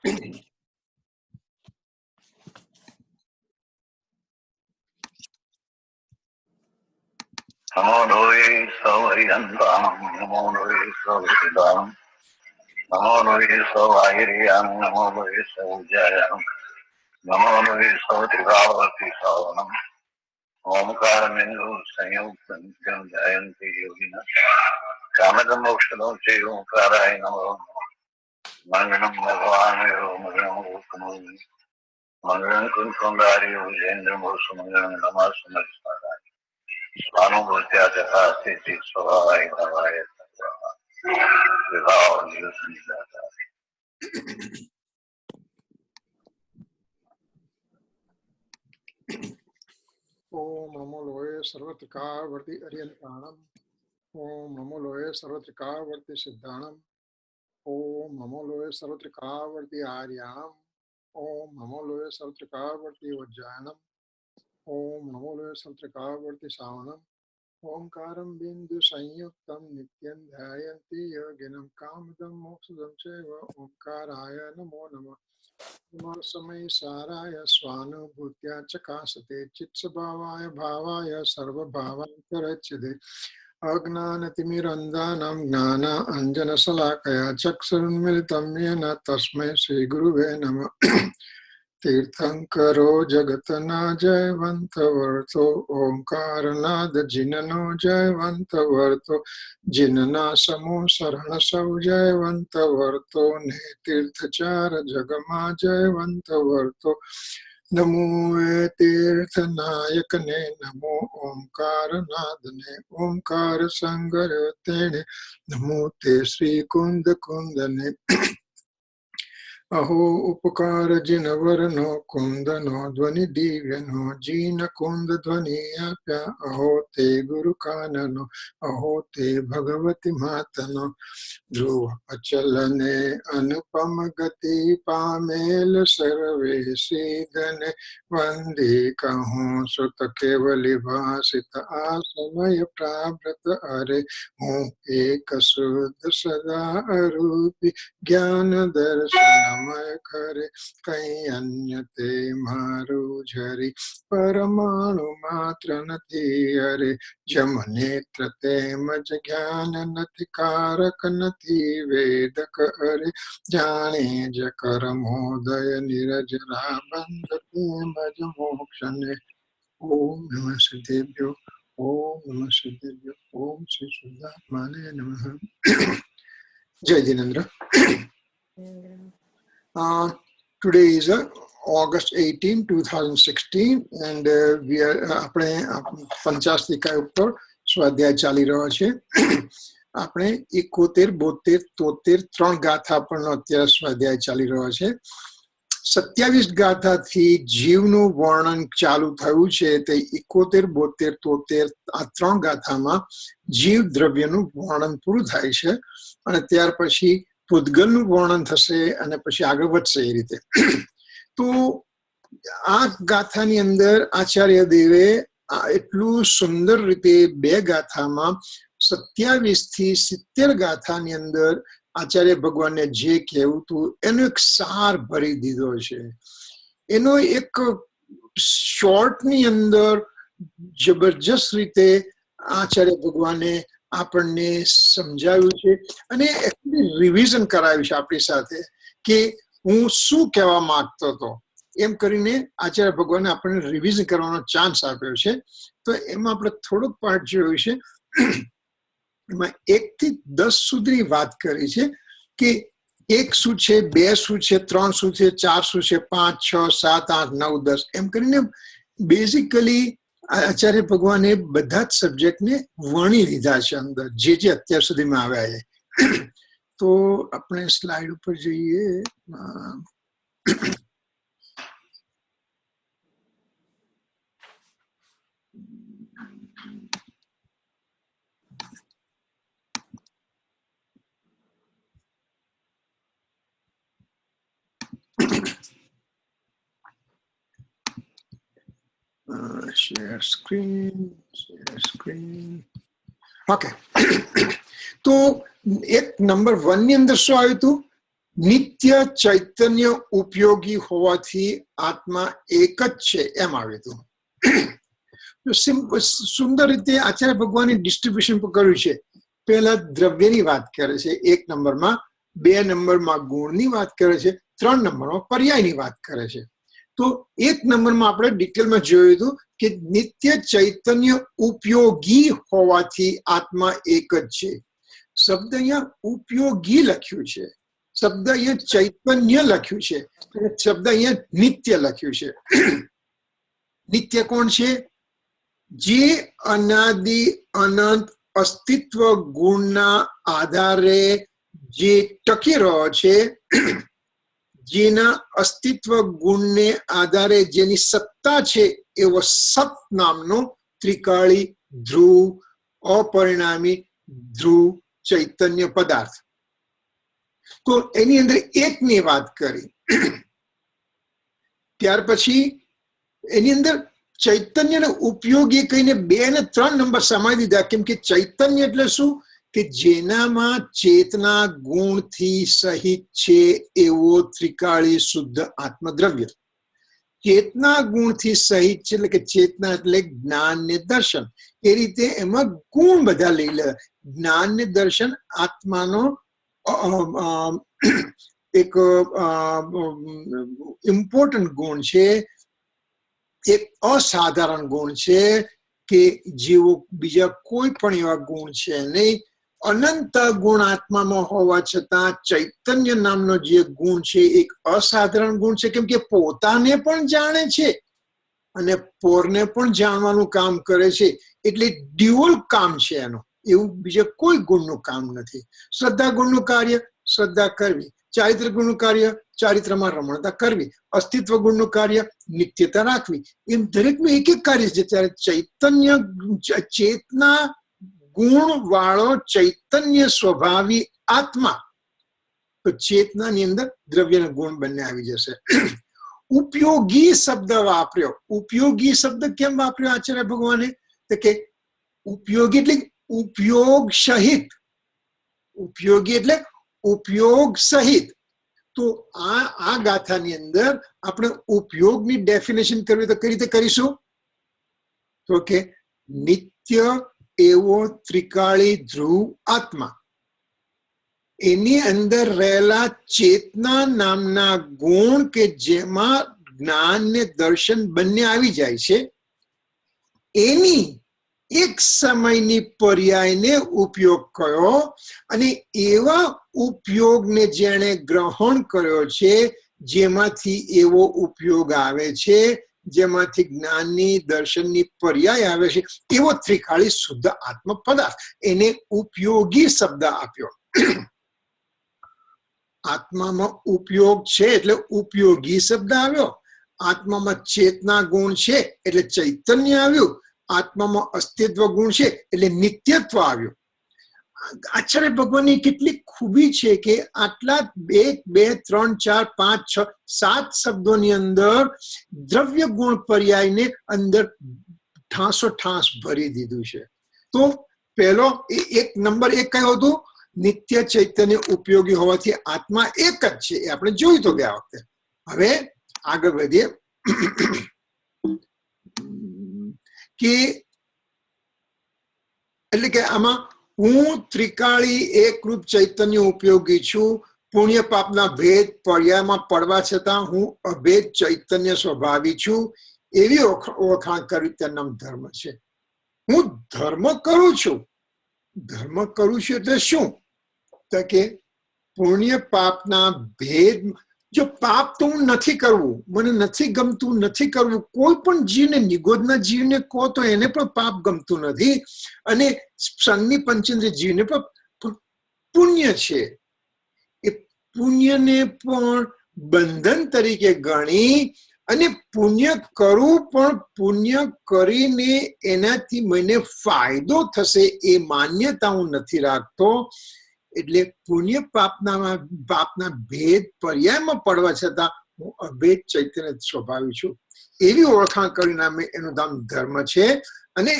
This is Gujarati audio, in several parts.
નમો લોહી સૌહરિયંતામ નમો લોહી સૌહિદામ નમો લોહી સૌહિરિયામ નમો લોહી સૌજયામ નમો લોહી સૌત્રિકાવતી સાવનમ ઓમકાર મેંદુ સંયુક્તમ જયંતિ યોગિના કામદ મોક્ષદો છે ઓમકારાય નમો મંગલમ ભગવાન મંગલમ ઉત્તમો મંગલમ કુંડારી ઉજેન્દ્ર મોક્ષ મંગલમ નમઃ સમર્પયામિ स्वानुभूत्या तथा स्थिति स्वभावाय भावाय विभाव निरसनिदाता ओम नमो लोहे सर्वत्रिकावर्ति अर्यंताणम ओम नमो लोहे सर्वत्रिकावर्ति सिद्धाणम ओम नमो लोहे सर्वत्रिकावर्ति आर्याम ओम नमो लोहे सर्वत्रिकावर्ति वज्जायनम ओम नमो लोहे सर्वत्रिकावर्ति सावनम ओंकारं बिंदु संयुक्तं नित्यं ध्यायन्ति योगिनं कामदं मोक्षदं चैव ओंकाराय नमो नमः नमः समय साराय स्वानुभूत्या चकासते चित्स्वभावाय भावाय सर्वभावान्तरच्यते अज्ञानतिमिरन्धानां ज्ञानाञ्जनशलाकया चक्षुरुन्मिलितं येन तस्मै श्रीगुरुवे नमः तीर्थंकरो जगतना जयवंत वर्तो ओंकारनाद जिननो जयवंत वर्तो जिनना समो शरण सौ जयवंत वर्तो ने तीर्थचार जगमा जयवंत वर्तो नमो तीर्थ नायक ने नमो ओंकारनाद ने ओंकार संगर तेने नमो ते श्री कुंद कुंद ने अहो उपकार जिनवरनो कुंदनो ध्वनि दिव्यनो जीन कुंद ध्वनि आप्या अहो ते गुरु काननो अहो ते भगवती मातनो ध्रुव अचलने अनुपम गति पामेल सर्वे सीधने वंदे कहूँ सुत केवली भाषित आसमय प्रावृत अरे हूँ एक शुद्ध सदा अरूपी ज्ञान दर्शन करे कई अन्य ते मारू झरी परमाणु मात्र नथी अरे जम नेत्र ते मज ज्ञान नथी कारक नथी वेदक अरे जाने ज करमोदय निरजरा बंध ते मज मोक्ष ने ओम नमः सिद्धेभ्यो ओम नमः सिद्धेभ्यो ओम श्री शुद्धात्माने नमः जय Jinendra. Today is August 18, 2016 and we are આપણે પંચાસ્તિકા ઉપર સ્વાધ્યાય ચાલી રહ્યો છે. આપણે 71, 72, 73 ત્રણ ગાથા પરનો અત્યારે સ્વાધ્યાય ચાલી રહ્યો છે. 27 ગાથાથી જીવનું વર્ણન ચાલુ થયું છે. તે 71, 72, 73 આ ત્રણ ગાથામાં જીવ દ્રવ્યનું વર્ણન પૂરું થાય છે અને ત્યાર પછી પૂતગલનું વર્ણન થશે અને પછી આગળ વધશે એ રીતે. તો આ ગાથાની અંદર આચાર્ય દેવે એટલું સુંદર રીતે બે ગાથામાં 27 થી 70 ગાથાની અંદર આચાર્ય ભગવાનને જે કહેવું હતું એનો એક સાર ભરી દીધો છે. એનો એક શોર્ટની અંદર જબરજસ્ત રીતે આચાર્ય ભગવાને આપણને સમજાવ્યું છે અને રિવિઝન કરાવ્યું છે આપણી સાથે કે હું શું કહેવા માંગતો હતો એમ કરીને આચાર્ય ભગવાને આપણને રિવિઝન કરવાનો ચાન્સ આપ્યો છે. તો એમાં આપણે થોડોક પાર્ટ જોયું છે. એમાં 1 થી 10 સુધીની વાત કરી છે કે 1 શું છે, 2 શું છે, 3 શું છે, 4 શું છે, 5, 6, 7, 8, 9, 10 એમ કરીને બેઝિકલી આચાર્ય ભગવાને બધા જ સબ્જેક્ટને વણી લીધા છે અંદર જે જે અત્યાર સુધીમાં આવ્યા છે. તો આપણે સ્લાઇડ ઉપર જઈએ. share screen. Okay. તો એક નંબર 1 ની અંદર શું આવ્યું હતું? નિત્ય ચૈતન્ય ઉપયોગી હોવાથી આત્મા એક જ છે એમ આવ્યું હતું. સુંદર રીતે આચાર્ય ભગવાને ડિસ્ટ્રીબ્યુશન કર્યું છે. પહેલા દ્રવ્યની વાત કરે છે 1 નંબરમાં, 2 નંબરમાં ગુણની વાત કરે છે, 3 નંબરમાં પર્યાયની વાત કરે છે. તો 1 નંબરમાં આપણે ડિટેલમાં જોયું હતું કે નિત્ય ચૈતન્ય ઉપયોગી હોવાથી આત્મા એક જ છે. શબ્દ અહીંયા ઉપયોગી લખ્યું છે, શબ્દ અહીંયા ચૈતન્ય લખ્યું છે, શબ્દ અહીંયા નિત્ય લખ્યું છે. નિત્ય કોણ છે? જે અનાદિ અનંત અસ્તિત્વ ગુણના આધારે જે ટકી રહ્યો છે, જેના અસ્તિત્વ ગુણને આધારે જેની સત્તા છે એવો સત નામનો ત્રિકાળી ધ્રુવ અપરિણામી ધ્રુવ ચૈતન્ય પદાર્થ. તો એની અંદર એકની વાત કરી. ત્યાર પછી એની અંદર ચૈતન્યને ઉપયોગી કહીને 2 અને 3 નંબર સમાવી દીધા. કેમ કે ચૈતન્ય એટલે શું? કે જેનામાં ચેતના ગુણથી સહિત છે એવો ત્રિકાળી શુદ્ધ આત્મદ્રવ્ય. ચેતના ગુણથી સહિત છે એટલે કે ચેતના એટલે જ્ઞાન ને દર્શન. એ રીતે એમાં ગુણ બધા લઈ લે. જ્ઞાન ને દર્શન આત્માનો એક ઇમ્પોર્ટન્ટ ગુણ છે, એક અસાધારણ ગુણ છે કે જેવો બીજા કોઈ પણ એવા ગુણ છે નહીં. અનંત ગુણ આત્મામાં હોવા છતાં ચૈતન્ય નામનો જે ગુણ છે એક અસાધારણ ગુણ છે. કેમ કે પોતાને પણ જાણે છે અને પોરને પણ જાણવાનું કામ કરે છે. એટલે ડ્યુઅલ કામ છે એનું, એવું બીજા કોઈ ગુણનું કામ નથી. શ્રદ્ધા ગુણનું કાર્ય શ્રદ્ધા કરવી, ચારિત્ર ગુણનું કાર્ય ચારિત્રમાં રમણતા કરવી, અસ્તિત્વ ગુણનું કાર્ય નિત્યતા રાખવી. એમ દરેકનું એક એક કાર્ય છે. ત્યારે ચૈતન્ય ચેતના ગુણ વાળો ચૈતન્ય સ્વભાવી આત્મા, તો ચેતનાની અંદર દ્રવ્યના ગુણ બંને આવી જશે. ઉપયોગી શબ્દ વાપર્યો. ઉપયોગી શબ્દ કેમ વાપર્યો આચાર્ય ભગવાને? તો કે ઉપયોગી એટલે ઉપયોગ સહિત. ઉપયોગી એટલે ઉપયોગ સહિત. તો આ ગાથાની અંદર આપણે ઉપયોગની ડેફિનેશન કરવી તો કઈ રીતે કરીશું? તો કે નિત્ય એવો ત્રિકાળી ધ્રુવ આત્મા, એની અંદર રહેલા ચેતના નામના ગુણ કે જેમાં જ્ઞાન ને દર્શન બંને આવી જાય છે, એની એક સમયની પર્યાયને ઉપયોગ કર્યો. અને એવા ઉપયોગને જેણે ગ્રહણ કર્યો છે, જેમાંથી એવો ઉપયોગ આવે છે, જેમાંથી જ્ઞાનની દર્શનની પર્યાય આવે છે, એવો ત્રિકાળી શુદ્ધ આત્મ પદાર્થ, એને ઉપયોગી શબ્દ આપ્યો. આત્મામાં ઉપયોગ છે એટલે ઉપયોગી શબ્દ આવ્યો. આત્મામાં ચેતના ગુણ છે એટલે ચૈતન્ય આવ્યું. આત્મામાં અસ્તિત્વ ગુણ છે એટલે નિત્યત્વ આવ્યું. આચાર્ય ભગવાનની કેટલી ખૂબી છે કે આટલા 1, 2, 3, 4, 5, 6, 7 શબ્દોની અંદર દ્રવ્ય ગુણ પર્યાયને અંદર ઠાસો ભરી દીધું છે. તો પહેલો એક નંબર 1 કયો હતું? નિત્ય ચૈતન્ય ઉપયોગી હોવાથી આત્મા એક જ છે. એ આપણે જોયું તો ગયા વખતે. હવે આગળ વધીએ કે એટલે કે આમાં હું ત્રિકાળી એકરૂપ ચૈતન્ય ઉપયોગી છું. પુણ્ય પાપના ભેદ પર્યાયમાં પડવા છતાં હું અભેદ ચૈતન્ય સ્વભાવી છું. એવી ઓળખાણ કરવી તેનું નામ ધર્મ છે. હું ધર્મ કરું છું. ધર્મ કરું છું એટલે શું? તો કે પુણ્ય પાપના ભેદ. જો પાપ તો હું નથી કરવું, મને નથી ગમતું, નથી કરવું. કોઈ પણ જીવને, નિગોદના જીવને કહો તો એને પણ પાપ ગમતું નથી, અને સન્ની પંચેન્દ્રિય જીવને પણ પુણ્ય છે. એ પુણ્યને પણ બંધન તરીકે ગણી અને પુણ્ય કરું, પણ પુણ્ય કરીને એનાથી મને ફાયદો થશે એ માન્યતા હું નથી રાખતો. એટલે પુણ્ય પાપના ભેદ પર્યાયમાં પડવા છતાં હું અભેદ ચૈતન્ય સ્વભાવી છું. એવી ઓળખાણ કરીને એનું નામ ધર્મ છે. અને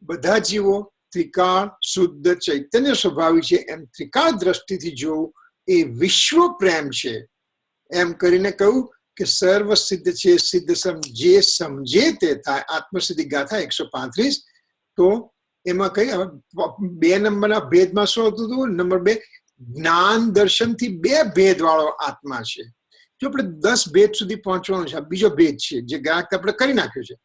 બધા જીવો ત્રિકાળ શુદ્ધ ચૈતન્ય સ્વભાવી છે એમ ત્રિકાળ દ્રષ્ટિથી જોવું એ વિશ્વ પ્રેમ છે એમ કરીને કહ્યું કે સર્વ સિદ્ધ છે, સિદ્ધ સમજે સમજે તે થાય. આત્મસિદ્ધિ ગાથા 135. તો એમાં કઈ 2 નંબરના ભેદમાં શું હતું? નંબર 2, જ્ઞાન દર્શન થી 2 ભેદ વાળો આત્મા છે. જો આપણે 10 ભેદ સુધી પહોંચવાનું છે, બીજો ભેદ છે જે ગ્રાહક આપણે કરી નાખ્યો છે.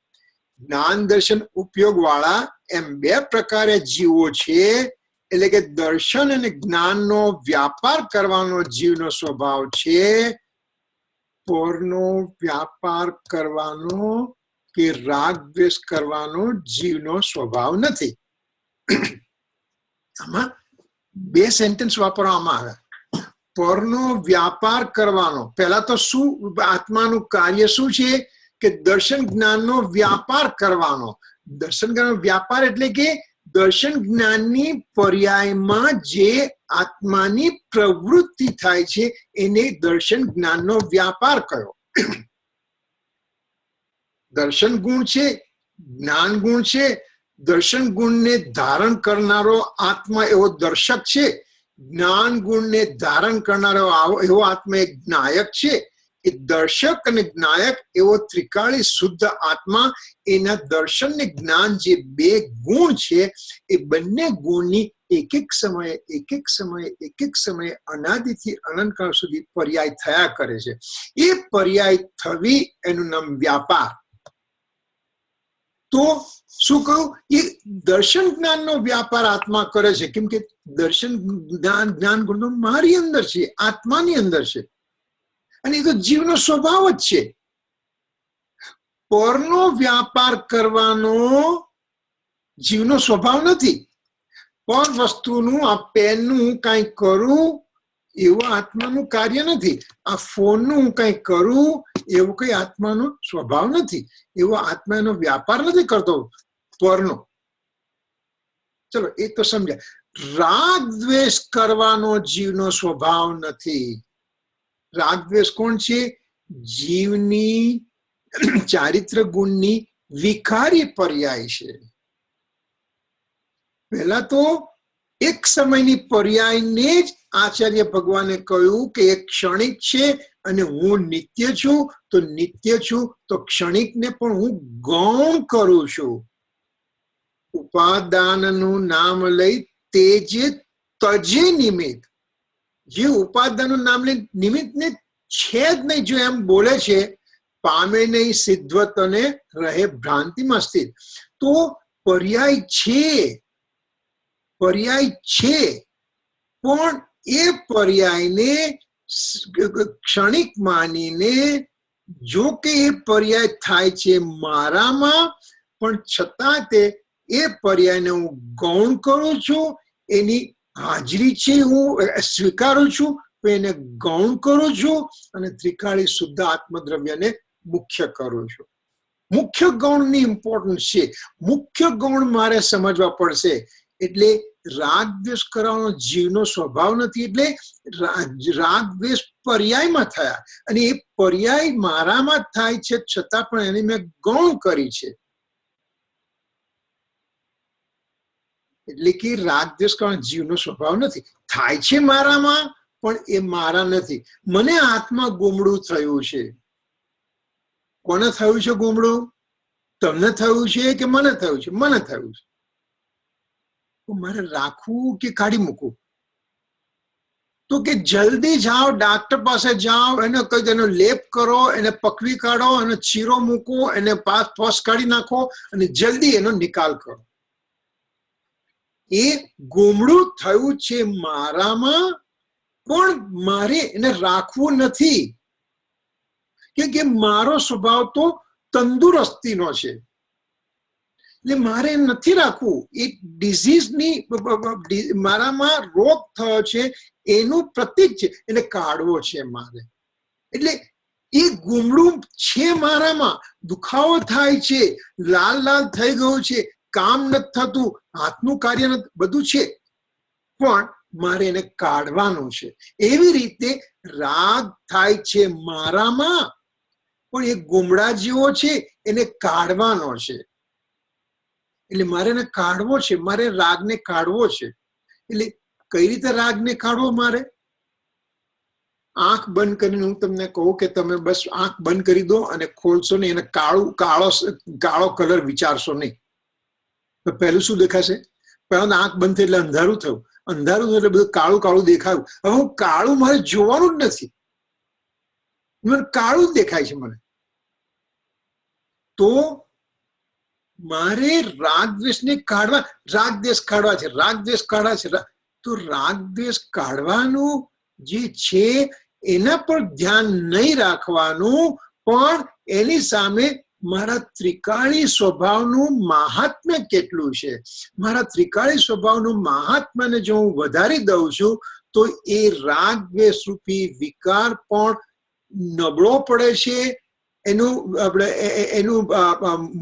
જ્ઞાન દર્શન ઉપયોગ વાળા એમ 2 પ્રકારે જીવો છે. એટલે કે દર્શન અને જ્ઞાનનો વ્યાપાર કરવાનો જીવનો સ્વભાવ છે, પરનો વ્યાપાર કરવાનો કે રાગ દ્વેષ કરવાનો જીવનો સ્વભાવ નથી. આમાં 2 સેન્ટેન્સ વાપરવામાં આવે. પરનો વ્યાપાર કરવાનો, પહેલા તો શું આત્માનું કાર્ય શું છે કે દર્શન જ્ઞાનનો વ્યાપાર કરવાનો. દર્શન જ્ઞાનનો વ્યાપાર એટલે કે દર્શન જ્ઞાનની પર્યાયમાં જે આત્માની પ્રવૃત્તિ થાય છે એને દર્શન જ્ઞાનનો વ્યાપાર કયો. દર્શન ગુણ છે, જ્ઞાન ગુણ છે. દર્શન ગુણને ધારણ કરનારો આત્મા એવો દર્શક છે. જ્ઞાન ગુણને ધારણ કરનારો એવો આત્મા એક જ્ઞાયક છે. એ દર્શક અને જ્ઞાયક એવો ત્રિકાળી શુદ્ધ આત્મા, એના દર્શન ને જ્ઞાન જે 2 ગુણ છે એ બંને ગુણની એક એક સમયે અનાદિથી અનંતકાળ સુધી પર્યાય થયા કરે છે. એ પર્યાય થવી એનું નામ વ્યાપાર. તો શું કહ્યું? એ દર્શન જ્ઞાનનો વ્યાપાર આત્મા કરે છે. કેમ કે દર્શન જ્ઞાન ગુણ તો મારી અંદર છે, આત્માની અંદર છે, અને એ તો જીવનો સ્વભાવ જ છે. પરનો વ્યાપાર કરવાનો જીવનો સ્વભાવ નથી. પર વસ્તુનું, આ પેનનું હું કંઈક કરું એવું આત્માનું કાર્ય નથી. આ ફોનનું હું કંઈક કરું એવું કઈ આત્માનો સ્વભાવ નથી. એવો આત્માનો વ્યાપાર નથી કરતો પરનો. ચલો એ તો સમજ્યા. રાગ દ્વેષ કરવાનો જીવનો સ્વભાવ નથી. રાગ દ્વેષ કોણ છે? જીવની ચારિત્ર ગુણની વિકારી પર્યાય છે. પહેલા તો એક સમયની પર્યાયને જ આચાર્ય ભગવાને કહ્યું કે એ ક્ષણિક છે અને હું નિત્ય છું. તો નિત્ય છું તો ક્ષણિકને પણ હું ગૌણ કરું છું. ઉપાદાનનું નામ લઈ તે જે તજે નિમિત્ત, જે ઉપાદાનનું નામ લઈ નિમિત્તને છે જ નહીં જો એમ બોલે છે, પામે નહીં સિદ્ધવત અને રહે ભ્રાંતિમાં સ્થિત. તો પર્યાય છે, પર્યાય છે, પણ એ પર્યાયને ક્ષણિક માનીને જો કે એ પર્યાય થાય છે મારામાં, પણ છતાં તે એ પર્યાયને હું ગૌણ કરું છું. એની હાજરી છે હું સ્વીકારું છું, એને ગૌણ કરું છું અને ત્રિકાળી શુદ્ધ આત્મદ્રવ્યને મુખ્ય કરું છું. મુખ્ય ગૌણની ઇમ્પોર્ટન્સ છે. મુખ્ય ગૌણ મારે સમજવા પડશે. એટલે રાગ દ્વેષ કરવાનો જીવનો સ્વભાવ નથી. એટલે રાગ દ્વેષ પર્યાયમાં થયા અને એ પર્યાય મારામાં થાય છે, છતાં પણ એને મેં ગૌણ કરી છે. એટલે કે રાગ દ્વેષ કરવાનો જીવનો સ્વભાવ નથી. થાય છે મારામાં, પણ એ મારા નથી. મને આત્મા ગુમડું થયું છે. કોને થયું છે ગુમડું? તમને થયું છે કે મને થયું છે? મને થયું છે. મારે રાખવું કે કાઢી મૂકવું? તો કે જલ્દી જાઓ, ડાક્ટર પાસે જાઓ, એને કઈ એનો લેપ કરો, એને પકવી કાઢો, એનો ચીરો મૂકો, એને ફોસ કાઢી નાખો અને જલ્દી એનો નિકાલ કરો. એ ગુમડું થયું છે મારામાં, પણ મારે એને રાખવું નથી. કેમ કે મારો સ્વભાવ તો તંદુરસ્તીનો છે. એટલે મારે નથી રાખવું. એ ડિઝીઝની, મારામાં રોગ થયો છે એનું પ્રતીક છે, એને કાઢવો છે મારે. એટલે એ ગુમડું છે મારામાં, દુખાવો થાય છે, લાલ લાલ થઈ ગયું છે, કામ નથી થતું, હાથનું કાર્ય નથી, બધું છે, પણ મારે એને કાઢવાનું છે. એવી રીતે રાગ થાય છે મારામાં, પણ એ ગુમડા જેવો છે, એને કાઢવાનો છે. એટલે મારે એને કાઢવો છે, મારે રાગને કાઢવો છે. એટલે કઈ રીતે રાગને કાઢવો? મારે આંખ બંધ કરીને હું તમને કહું કે તમે બસ આંખ બંધ કરી દો અને ખોલશો નહીં, એને કાળો કલર વિચારશો નહીં, તો પહેલું શું દેખાશે? પહેલા આંખ બંધ થઈ એટલે અંધારું થયું, અંધારું થયું એટલે બધું કાળું કાળું દેખાયું. હવે હું કાળું મારે જોવાનું જ નથી, મને કાળું જ દેખાય છે મને. તો મારે રાગદ્વેષને કાઢવા, રાગદ્વેષ કાઢવા છે, રાગદ્વેષ કાઢવા છે. તો રાગદ્વેષ કાઢવાનું જે છે એના પર ધ્યાન નહીં રાખવાનું, પણ એની સામે મારા ત્રિકાળી સ્વભાવનું મહાત્મ્ય કેટલું છે, મારા ત્રિકાળી સ્વભાવનું મહાત્મ્યને જો હું વધારી દઉં છું તો એ રાગદ્વેષ રૂપી વિકાર પણ નબળો પડે છે. એનું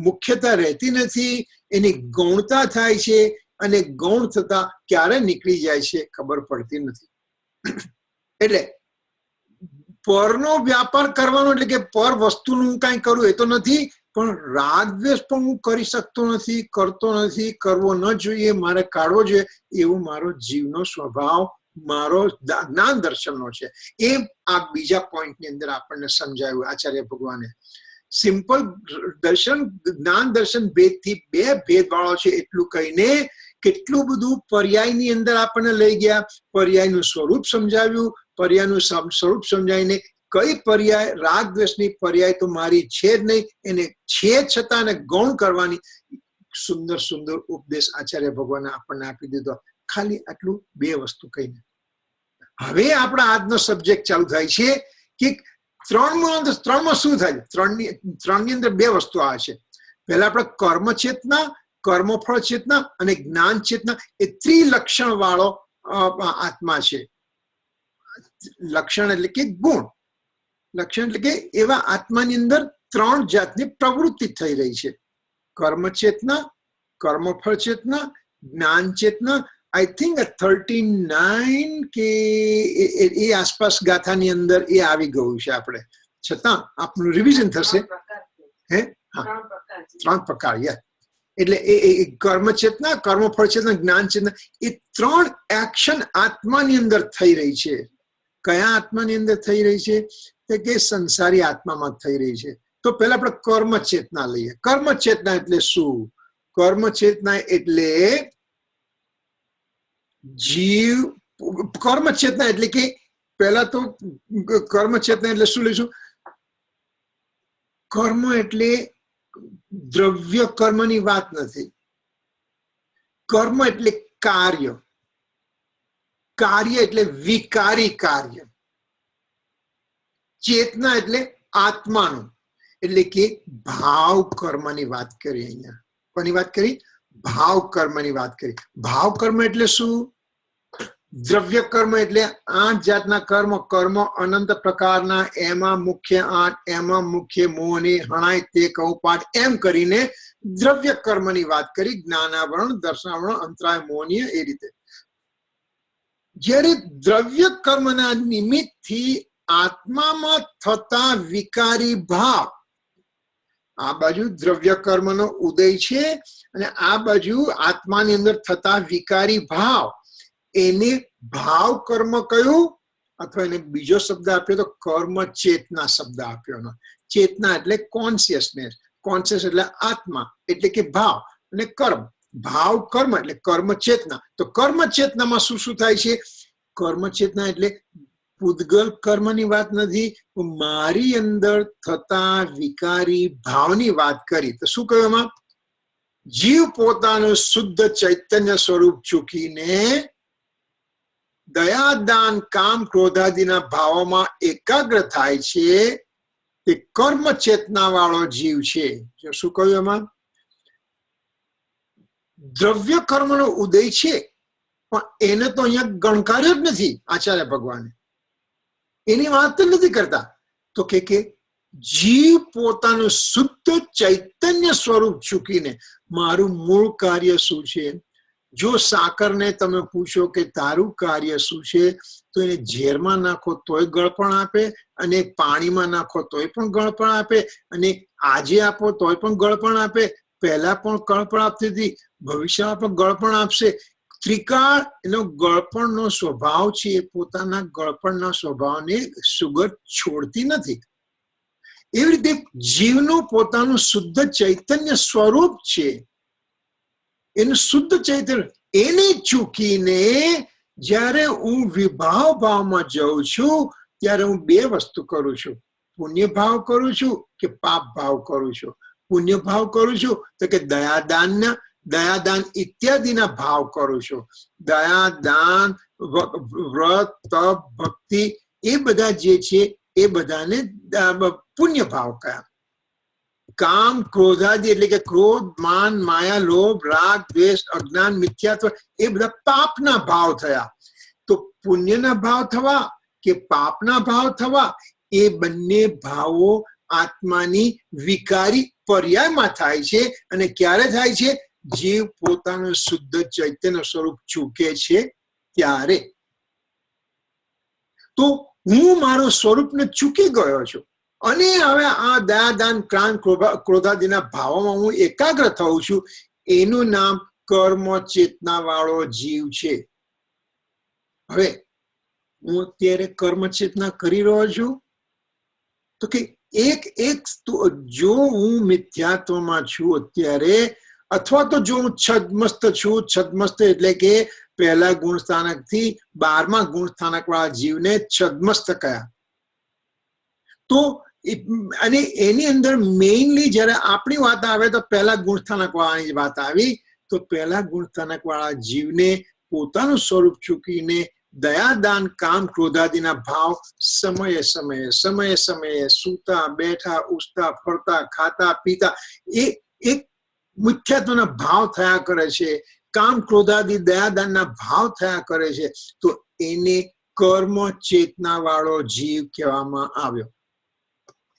મુખ્યતા રહેતી નથી, એની ગૌણતા થાય છે, અને ગૌણ થતા ક્યારે નીકળી જાય છે ખબર પડતી નથી. એટલે પરનો વ્યાપાર કરવાનો એટલે કે પર વસ્તુનું હું કાંઈ કરું એ તો નથી, પણ રાગદ્વેષ પણ હું કરી શકતો નથી, કરતો નથી, કરવો ન જોઈએ, મારે કાઢવો જોઈએ, એવું મારો જીવનો સ્વભાવ, મારો જ્ઞાન દર્શનનો છે. એ આ બીજા પોઈન્ટની અંદર આપણને સમજાવ્યું આચાર્ય ભગવાને. સિમ્પલ દર્શન, જ્ઞાન દર્શન ભેદથી બે ભેદ વાળો છે એટલું કહીને કેટલું બધું પર્યાયની અંદર આપણને લઈ ગયા, પર્યાયનું સ્વરૂપ સમજાવ્યું, પર્યાયનું સ્વરૂપ સમજાવીને કઈ પર્યાય, રાગદ્વેષની પર્યાય તો મારી છે જ નહીં, એને છે છતાં એને ગૌણ કરવાની સુંદર સુંદર ઉપદેશ આચાર્ય ભગવાને આપણને આપી દીધો. ખાલી આટલું બે વસ્તુ કહીને હવે આપણા આજનો સબ્જેક્ટ ચાલુ થાય છે કે ત્રણમાં શું થાય? ત્રણની અંદર બે વસ્તુ આવે છે. પહેલા આપણે કર્મ ચેતના, કર્મફળ ચેતના અને જ્ઞાન ચેતના, એ ત્રિલક્ષણ વાળો આત્મા છે. લક્ષણ એટલે કે ગુણ, લક્ષણ એટલે કે એવા આત્માની અંદર ત્રણ જાતની પ્રવૃત્તિ થઈ રહી છે: કર્મ ચેતના, કર્મફળ ચેતના, જ્ઞાન ચેતના. આઈ થિંક 39 કે એ આસપાસ ગાથાની અંદર એ આવી ગયું છે. આપણે છતાં આપનું રિવિઝન થશે. હે, હા, ત્રણ પ્રકાર. એટલે એ કર્મ ચેતના, કર્મફળ ચેતના, જ્ઞાન ચેતના, એ ત્રણ એક્શન આત્માની અંદર થઈ રહી છે. કયા આત્માની અંદર થઈ રહી છે? તો કે સંસારી આત્મામાં થઈ રહી છે. તો પહેલા આપણે કર્મ ચેતના લઈએ. કર્મ ચેતના એટલે શું? કર્મ ચેતના એટલે જીવ, કર્મ ચેતના એટલે કે પહેલા તો કર્મ ચેતના એટલે શું લઈશું? કર્મ એટલે દ્રવ્ય કર્મની વાત નથી. કર્મ એટલે કાર્ય, કાર્ય એટલે વિકારી કાર્ય. ચેતના એટલે આત્માનું, એટલે કે ભાવ કર્મની વાત કરી. અહીંયા કોની વાત કરી? ભાવ કર્મની વાત કરી. ભાવ કર્મ એટલે શું? દ્રવ્ય કર્મ એટલે 8 જાતના કર્મ, કર્મ અનંત પ્રકારના, એમાં મુખ્ય 8, એમાં મુખ્ય મોહની હણાય તે કહું પાઠ, એમ કરીને દ્રવ્ય કર્મની વાત કરી. જ્ઞાનાવરણ, દર્શનાવરણ, અંતરાય, મોહનીય, એ રીતે. જ્યારે દ્રવ્ય કર્મના નિમિત્તથી આત્મામાં થતા વિકારી ભાવ, આ બાજુ દ્રવ્ય કર્મનો ઉદય છે અને આ બાજુ આત્માની અંદર થતા વિકારી ભાવ, એને ભાવ કર્મ કયું, અથવા એને બીજો શબ્દ આપ્યો તો કર્મ ચેતના શબ્દ આપ્યો. ચેતના એટલે કોન્શિયસનેસ, કોન્શિયસ એટલે આત્મા, એટલે કે ભાવ, અને કર્મ, ભાવ કર્મ એટલે કર્મ ચેતના. તો કર્મ ચેતનામાં શું શું થાય છે? કર્મ ચેતના એટલે પૂદગલ કર્મની વાત નથી, મારી અંદર થતા વિકારી ભાવની વાત કરી. તો શું કહ્યું એમાં? જીવ પોતાનું શુદ્ધ ચૈતન્ય સ્વરૂપ ચૂકીને દયા, દાન, કામ, ક્રોધાદિના ભાવોમાં એકાગ્ર થાય છે, તે કર્મ ચેતના વાળો જીવ છે. શું કહ્યું એમાં? દ્રવ્ય કર્મનો ઉદય છે, પણ એને તો અહીંયા ગણકાર્યો જ નથી આચાર્ય ભગવાને. એની વાત જ નથી કરતા. તો કે જીવ પોતાનું શુદ્ધ ચૈતન્ય સ્વરૂપ ચૂકીને, મારું મૂળ કાર્ય શું છે? જો સાકરને તમે પૂછો કે તારું કાર્ય શું છે, તો એને ઝેરમાં નાખો તોય ગળપણ આપે, અને પાણીમાં નાખો તોય પણ ગળપણ આપે, અને આજે આપો તોય પણ ગળપણ આપે, પહેલા પણ ગળપણ આપતી હતી, ભવિષ્યમાં પણ ગળપણ આપશે. ત્રિકાળ એનો ગળપણનો સ્વભાવ છે, એ પોતાના ગળપણના સ્વભાવને સુગત છોડતી નથી. એવી રીતે જીવનું પોતાનું શુદ્ધ ચૈતન્ય સ્વરૂપ છે, એનું શુદ્ધ ચૈતન્ય, એને ચૂકીને જ્યારે હું વિભાવ ભાવમાં જાઉં છું ત્યારે હું બે વસ્તુ કરું છું. પુણ્ય ભાવ કરું છું કે પાપ ભાવ કરું છું. પુણ્ય ભાવ કરું છું તો કે દયાદાન ઇત્યાદિના ભાવ કરું છું. દયાદાન, વ્રત, તપ, ભક્તિ એ બધા જે છે એ બધાને પુણ્ય ભાવ કયા. કામ, ક્રોધાદિ એટલે કે ક્રોધ, માન, માયા, લોભ, રાગ, દ્વેષ, અજ્ઞાન, મિથ્યાત્વ એ બધા પાપના ભાવ થયા. તો પુણ્યના ભાવ થવા કે પાપના ભાવ થવા, એ બંને ભાવો આત્માની વિકારી પર્યાયમાં થાય છે. અને ક્યારે થાય છે? જીવ પોતાનું શુદ્ધ ચૈતન્ય સ્વરૂપ ચૂકે છે ત્યારે. તો હું મારું સ્વરૂપને ચૂકી ગયો છું અને હવે આ દયાદાન, ક્રાંત, ક્રોધાદિના ભાવોમાં હું એકાગ્ર થઉં છું. એનું નામ કર્મ ચેતના વાળો જીવ છે. હવે હું અત્યારે કર્મ ચેતના કરી રહ્યો છું તો કે જો હું મિથ્યાત્વમાં છું અત્યારે, અથવા તો જો હું છદ્મસ્ત છું, છદ્મસ્ત એટલે કે પહેલા ગુણ સ્થાનક થી 12મા ગુણ સ્થાનક વાળા જીવને છદ્મસ્ત કયા. તો અને એની અંદર મેઇનલી જયારે આપણી વાત આવે તો પહેલા ગુણ સ્થાનક વાળાની વાત આવી. તો પહેલા ગુણ સ્થાનક વાળા જીવને પોતાનું સ્વરૂપ ચૂકીને દયાદાન, કામ, ક્રોધાદિના ભાવ સમયે સમયે સૂતા, બેઠા, ઉઠતા, ફરતા, ખાતા, પીતા એ એક મુખ્યત્વના ભાવ થયા કરે છે. કામ, ક્રોધાદિ, દયાદાનના ભાવ થયા કરે છે. તો એને કર્મ ચેતના વાળો જીવ કહેવામાં આવ્યો.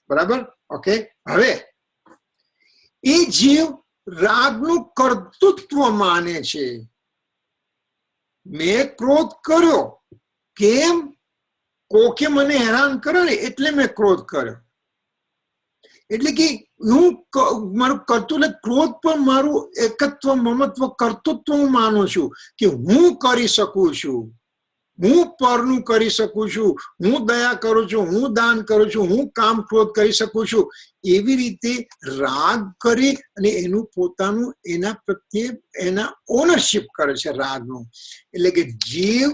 બરાબર? ઓકે. હવે એ જીવ રાગનું કર્તૃત્વ માને છે. મેં ક્રોધ કર્યો, કેમ? કોકે મને હેરાન કર્યો ને એટલે મેં ક્રોધ કર્યો. એટલે કે હું મારું કરતું, ક્રોધ પણ મારું એકત્વ, મમત્વ, કર્તૃત્વ હું માનું છું કે હું કરી શકું છું, હું પરનું કરી શકું છું, હું દયા કરું છું, હું દાન કરું છું, હું કામ ક્રોધ કરી શકું છું. એવી રીતે રાગ કરી અને એનું પોતાનું એના પ્રત્યે એના ઓનરશિપ કરે છે રાગનું. એટલે કે જીવ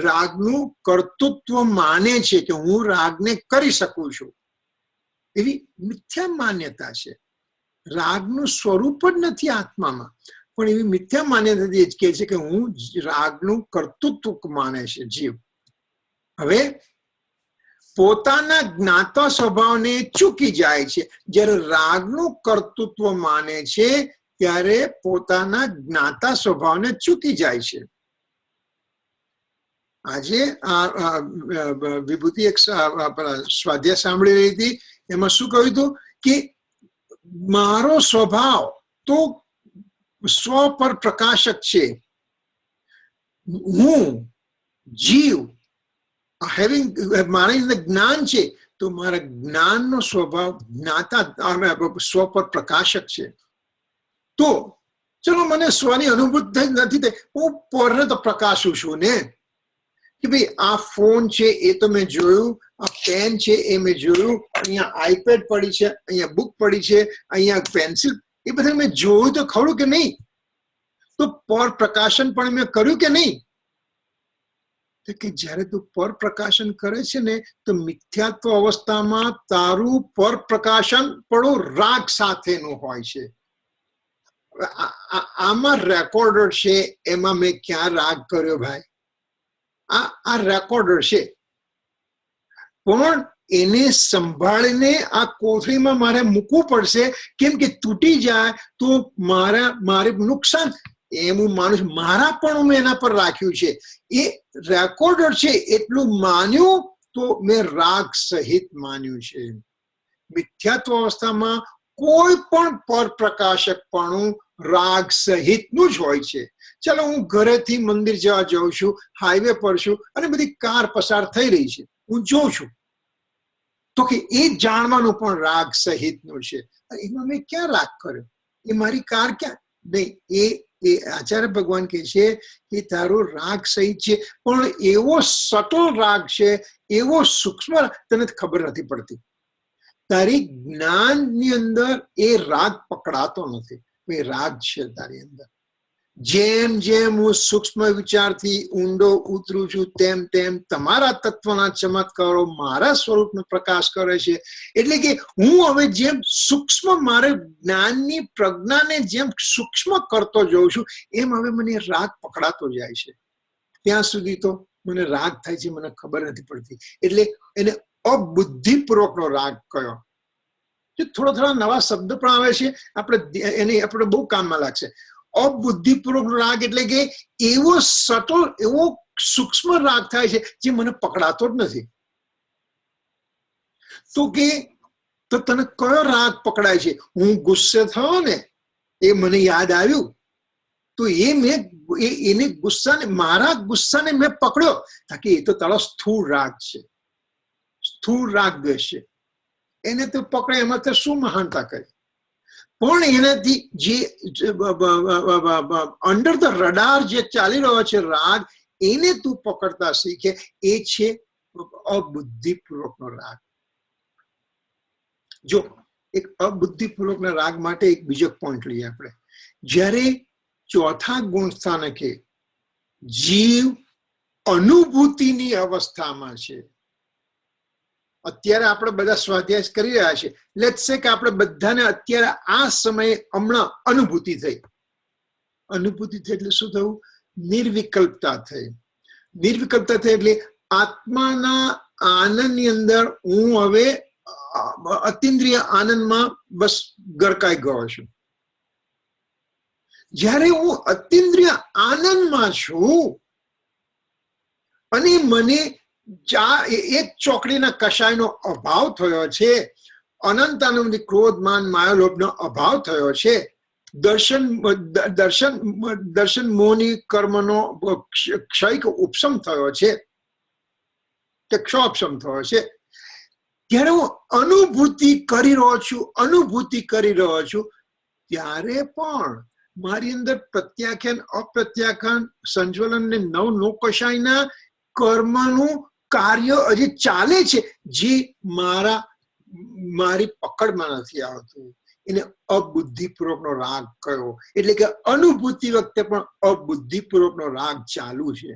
રાગનું કર્તૃત્વ માને છે કે હું રાગને કરી શકું છું. એવી મિથ્યા માન્યતા છે. રાગનું સ્વરૂપ જ નથી આત્મામાં, પણ એવી મિથ્યા માન્યતા જ કહે છે કે હું રાગનું કર્તૃત્વ માને છે જીવ. હવે પોતાના જ્ઞાતા સ્વભાવને ચૂકી જાય છે. જ્યારે રાગનું કર્તૃત્વ માને છે ત્યારે પોતાના જ્ઞાતા સ્વભાવને ચૂકી જાય છે. આજે વિભૂતિ એક સ્વાધ્યાય સાંભળી રહી હતી, એમાં શું કહ્યું હતું કે મારો સ્વભાવ તો સ્વ પર પ્રકાશક છે. હું જીવ મારી અંદર જ્ઞાન છે તો મારા જ્ઞાનનો સ્વભાવ જ્ઞાતા સ્વ પર પ્રકાશક છે. તો ચલો મને સ્વની અનુભૂતિ નથી થઈ, હું પરને તો પ્રકાશું છું ને કે ભાઈ આ ફોન છે એ તો મેં જોયું, આ પેન છે એ મેં જોયું, અહીંયા આઈપેડ પડી છે, અહીંયા બુક પડી છે, અહીંયા પેન્સિલ, એ બધા મેં જોયું તો ખરું કે નહીં? તો પર પ્રકાશન પણ મેં કર્યું કે નહીં? કે જ્યારે તું પર પ્રકાશન કરે છે ને તો મિથ્યાત્વ અવસ્થામાં તારું પર પ્રકાશન પણ રાગ સાથેનું હોય છે. આમાં રેકોર્ડર છે, એમાં મેં ક્યાં રાગ કર્યો ભાઈ? આ રેકોર્ડર છે, પણ એને સંભાળીને આ કોથળીમાં મારે મૂકવું પડશે, કેમ કે તૂટી જાય તો મારે નુકસાન. એમ હું માનું છું, મારા પણ મેં એના પર રાખ્યું છે. એ રેકોર્ડર છે એટલું માન્યું તો મેં રાગ સહિત માન્યું છે. મિથ્યાત્વ અવસ્થામાં કોઈ પણ પર પ્રકાશકપણું રાગ સહિતનું જ હોય છે. ચલો હું ઘરેથી મંદિર જવા જાઉં છું, હાઈવે પર છું અને બધી કાર પસાર થઈ રહી છે, હું જોઉં છું તો કે એ જાણવાનું પણ રાગ સહિતનું છે. એમાં મેં ક્યાં રાગ કર્યો? એ મારી કાર ક્યાં નહીં, એ એ આચાર્ય ભગવાન કહે છે કે તારો રાગ સહી છે, પણ એવો સટલ રાગ છે, એવો સૂક્ષ્મ, તને ખબર નથી પડતી. તારી જ્ઞાનની અંદર એ રાગ પકડાતો નથી. એ રાગ છે તારી અંદર. જેમ જેમ હું સૂક્ષ્મ વિચારથી ઊંડો ઉતરું છું તેમ તેમ તમારા તત્વના ચમત્કારો મારા સ્વરૂપનો પ્રકાશ કરે છે. એટલે કે હું હવે જેમ સૂક્ષ્મ મારે જ્ઞાનની પ્રજ્ઞાને જેમ સૂક્ષ્મ કરતો જઉં છું એમ હવે મને રાગ પકડાતો જાય છે. ત્યાં સુધી તો મને રાગ થાય છે, મને ખબર નથી પડતી. એટલે એને અબુદ્ધિપૂર્વકનો રાગ કયો. થોડા થોડા નવા શબ્દ પણ આવે છે, આપણે બહુ કામમાં લાગશે. અબુદ્ધિપૂર્વક રાગ એટલે કે એવો સટલ, એવો સૂક્ષ્મ રાગ થાય છે જે મને પકડાતો જ નથી. તો કે તો તને કયો રાગ પકડાય છે? હું ગુસ્સે થયો ને, એ મને યાદ આવ્યું, તો એને ગુસ્સાને, મારા ગુસ્સાને મેં પકડ્યો, તાકી એ તો તારો સ્થૂળ રાગ છે, સ્થૂળ રાગ છે. એને તો પકડે, એમાં તો શું મહાનતા કરી. પણ એનાથી જે અંડર ધ રડાર જે ચાલી રહ્યો છે રાગ, એને તું પકડતા શીખે, એ છે અબુદ્ધિપૂર્વકનો રાગ. જો એક અબુદ્ધિપૂર્વકના રાગ માટે એક બીજો પોઈન્ટ લઈએ આપણે. જ્યારે ચોથા ગુણ સ્થાનકે જીવ અનુભૂતિની અવસ્થામાં છે. અત્યારે આપણે બધા સ્વાધ્યાય કરી રહ્યા છે. લેટ્સ સે કે આપણે બધાને અત્યારે આ સમયે હમણાં અનુભૂતિ થઈ. અનુભૂતિ થઈ એટલે શું થયું? નિર્વિકલ્પતા થઈ. નિર્વિકલ્પતા થઈ એટલે આત્માના આનંદની અંદર હું હવે અતિન્દ્રિય આનંદમાં બસ ગરકાઈ ગયો છું. જ્યારે હું અતિન્દ્રિય આનંદમાં છું અને મને એક ચોકડીના કષાયનો અભાવ થયો છે, અનંત આનંદ, ક્રોધ, માન, માયા, લોભનો અભાવ થયો છે, દર્શન મોહની કર્મનો ક્ષય કે ઉપશમ થયો છે, કે ક્ષોપશમ થયો છે. ત્યારે હું અનુભૂતિ કરી રહ્યો છું, ત્યારે પણ મારી અંદર પ્રત્યાખ્યાન, અપ્રત્યાખ્યાન, સંજ્વલન ને નવ કષાયના કર્મનું કાર્ય હજી ચાલે છે, જે મારી પકડમાં નથી આવતું. એને અબુદ્ધિપૂર્વકનો રાગ કયો. એટલે કે અનુભૂતિ વખતે પણ અબુદ્ધિપૂર્વકનો રાગ ચાલુ છે.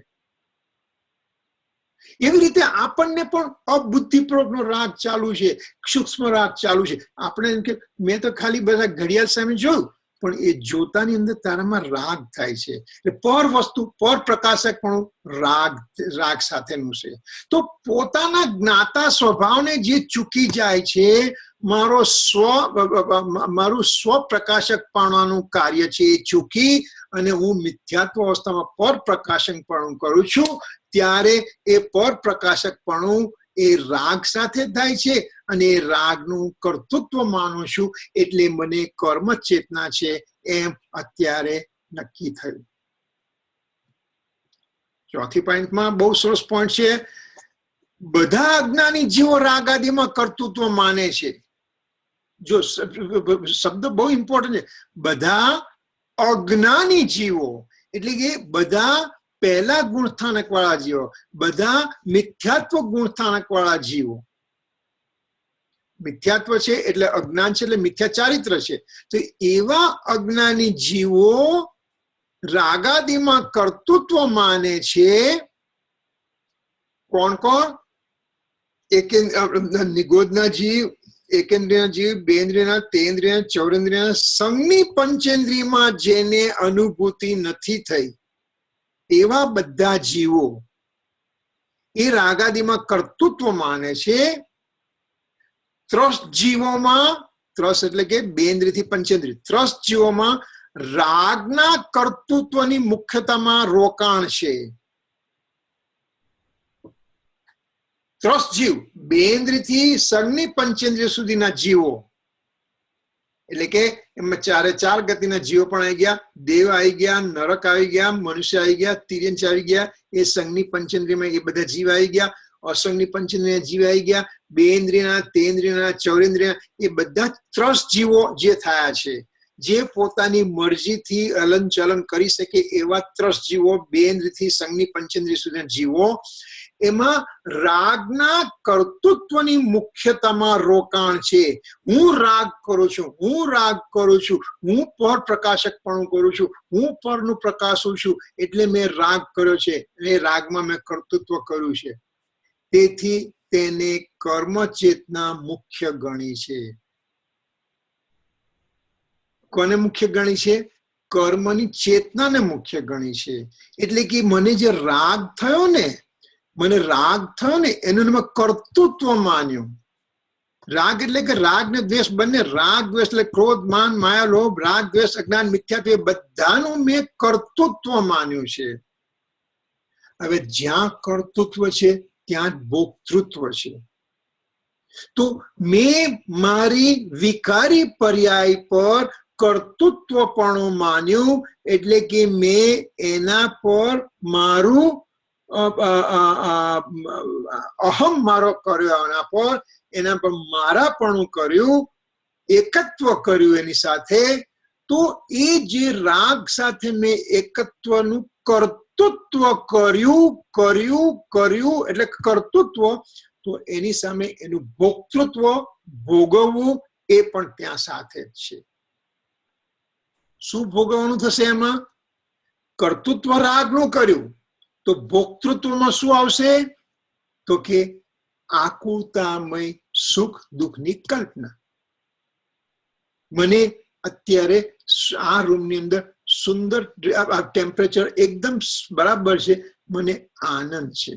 એવી રીતે આપણને પણ અબુદ્ધિપૂર્વકનો રાગ ચાલુ છે, સૂક્ષ્મ રાગ ચાલુ છે. આપણે એમ કે મેં તો ખાલી બધા ઘડિયાળ સામે જોયું, પણ એ જોતાની અંદર તારામાં રાગ થાય છે. એટલે પર વસ્તુ, પર પ્રકાશક પણ રાગ સાથેનું છે. તો પોતાના જ્ઞાતા સ્વભાવને જે ચૂકી જાય છે, મારું સ્વ પ્રકાશક પાણવાનું કાર્ય છે એ ચૂકી અને હું મિથ્યાત્વ અવસ્થામાં પર પ્રકાશકપણું કરું છું, ત્યારે એ પર પ્રકાશકપણું એ રાગ સાથે થાય છે અને એ રાગનું કર્તૃત્વ માનું છું, એટલે મને કર્મ ચેતના છે એમ અત્યારે નક્કી થયું. ચોથી પોઈન્ટમાં બહુ સરસ પોઈન્ટ છે. બધા અજ્ઞાની જીવો રાગ આદિમાં કર્તૃત્વ માને છે. જો શબ્દ બહુ ઇમ્પોર્ટન્ટ છે. બધા અજ્ઞાની જીવો એટલે કે બધા પહેલા ગુણસ્થાનક વાળા જીવો, બધા મિથ્યાત્વ ગુણસ્થાનક વાળા જીવો. મિથ્યાત્વ છે એટલે અજ્ઞાન છે, એટલે મિથ્યા ચારિત્ર છે. તો એવા અજ્ઞાની જીવો રાગાદિમાં કર્તૃત્વ માને છે. કોણ કોણ? નિગોદના જીવ, એકેન્દ્રિયના જીવ, બેન્દ્રિયના, તેન્દ્રિયના, ચૌરેન્દ્રિયના, સંગની પંચેન્દ્રિયમાં જેને અનુભૂતિ નથી થઈ, એવા બધા જીવો એ રાગાદિમાં કર્તૃત્વ માને છે. ત્રસ્ત જીવોમાં, ત્રસ્ત એટલે કે બેન્દ્રિયથી પંચેન્દ્રિય, ત્રસ્ત જીવોમાં રાગના કર્તૃત્વની મુખ્યતામાં રોકાણ છે. ત્રસ્ત જીવ, બેન્દ્રિયથી સંગની પંચેન્દ્રિય સુધીના જીવો, એટલે કે એમાં ચારે ચાર ગતિના જીવો પણ આવી ગયા. દેવ આવી ગયા, નરક આવી ગયા, મનુષ્ય આવી ગયા, તિર્યંચ આવી ગયા. એ સંઘની પંચેન્દ્રિયમાં એ બધા જીવ આવી ગયા. અસંગની પંચેન્દ્રિય જીવ આવી ગયા. બે ઇન્દ્રિયના, તેન્દ્રિયના, ચૌરેન્દ્રિયના, એ બધા ત્રસ્ત જીવો જે થયા છે, જે પોતાની મરજીથી હલનચલન કરી શકે એવા ત્રસ્ત જીવો, બેન્દ્રથી સંઘની પંચેન્દ્રિય સુધી જીવો, એમાં રાગના કર્તૃત્વની મુખ્યતામાં રોકાણ છે. હું રાગ કરું છું, હું પર પ્રકાશકપણું કરું છું, હું પરનું પ્રકાશું છું, એટલે મેં રાગ કર્યો છે, એ રાગમાં મેં કર્તૃત્વ કર્યું છે. તેથી તેને કર્મ ચેતના મુખ્ય ગણી છે. કોને મુખ્ય ગણી છે? કર્મની ચેતનાને મુખ્ય ગણી છે. એટલે કે મને જે રાગ થયો ને એનું મેં કર્તૃત્વ માન્યું. રાગ એટલે કે રાગ ને દ્વેષ બંને, રાગ દ્વેષ એટલે ક્રોધ, માન, માયા, લોભ, રાગ દ્વેષ, અજ્ઞાન, મિથ્યાત્વ, બધાનું મેં કર્તૃત્વ માન્યું છે. હવે જ્યાં કર્તૃત્વ છે ત્યાં જ ભોક્તૃત્વ છે. તો મેં મારી વિકારી પર્યાય પર કર્તૃત્વપણું માન્યું, એટલે કે મેં એના પર મારું અહમ મારો કર્યો, એના પર મારાપણું કર્યું, એકત્વ કર્યું એની સાથે. તો એ જે રાગ સાથે મેં એકત્વનું કર્તૃત્વ કર્યું એટલે કર્તૃત્વ, તો એની સામે એનું ભોક્તૃત્વ ભોગવવું એ પણ ત્યાં સાથે જ છે. શું ભોગવવાનું થશે એમાં? કર્તૃત્વ રાગનું કર્યું તો ભોક્તૃત્વમાં શું આવશે? તો કે આકુલતામય સુખ દુઃખની કલ્પના. મને અત્યારે આ રૂમની અંદર સુંદર ટેમ્પરેચર એકદમ બરાબર છે, મને આનંદ છે.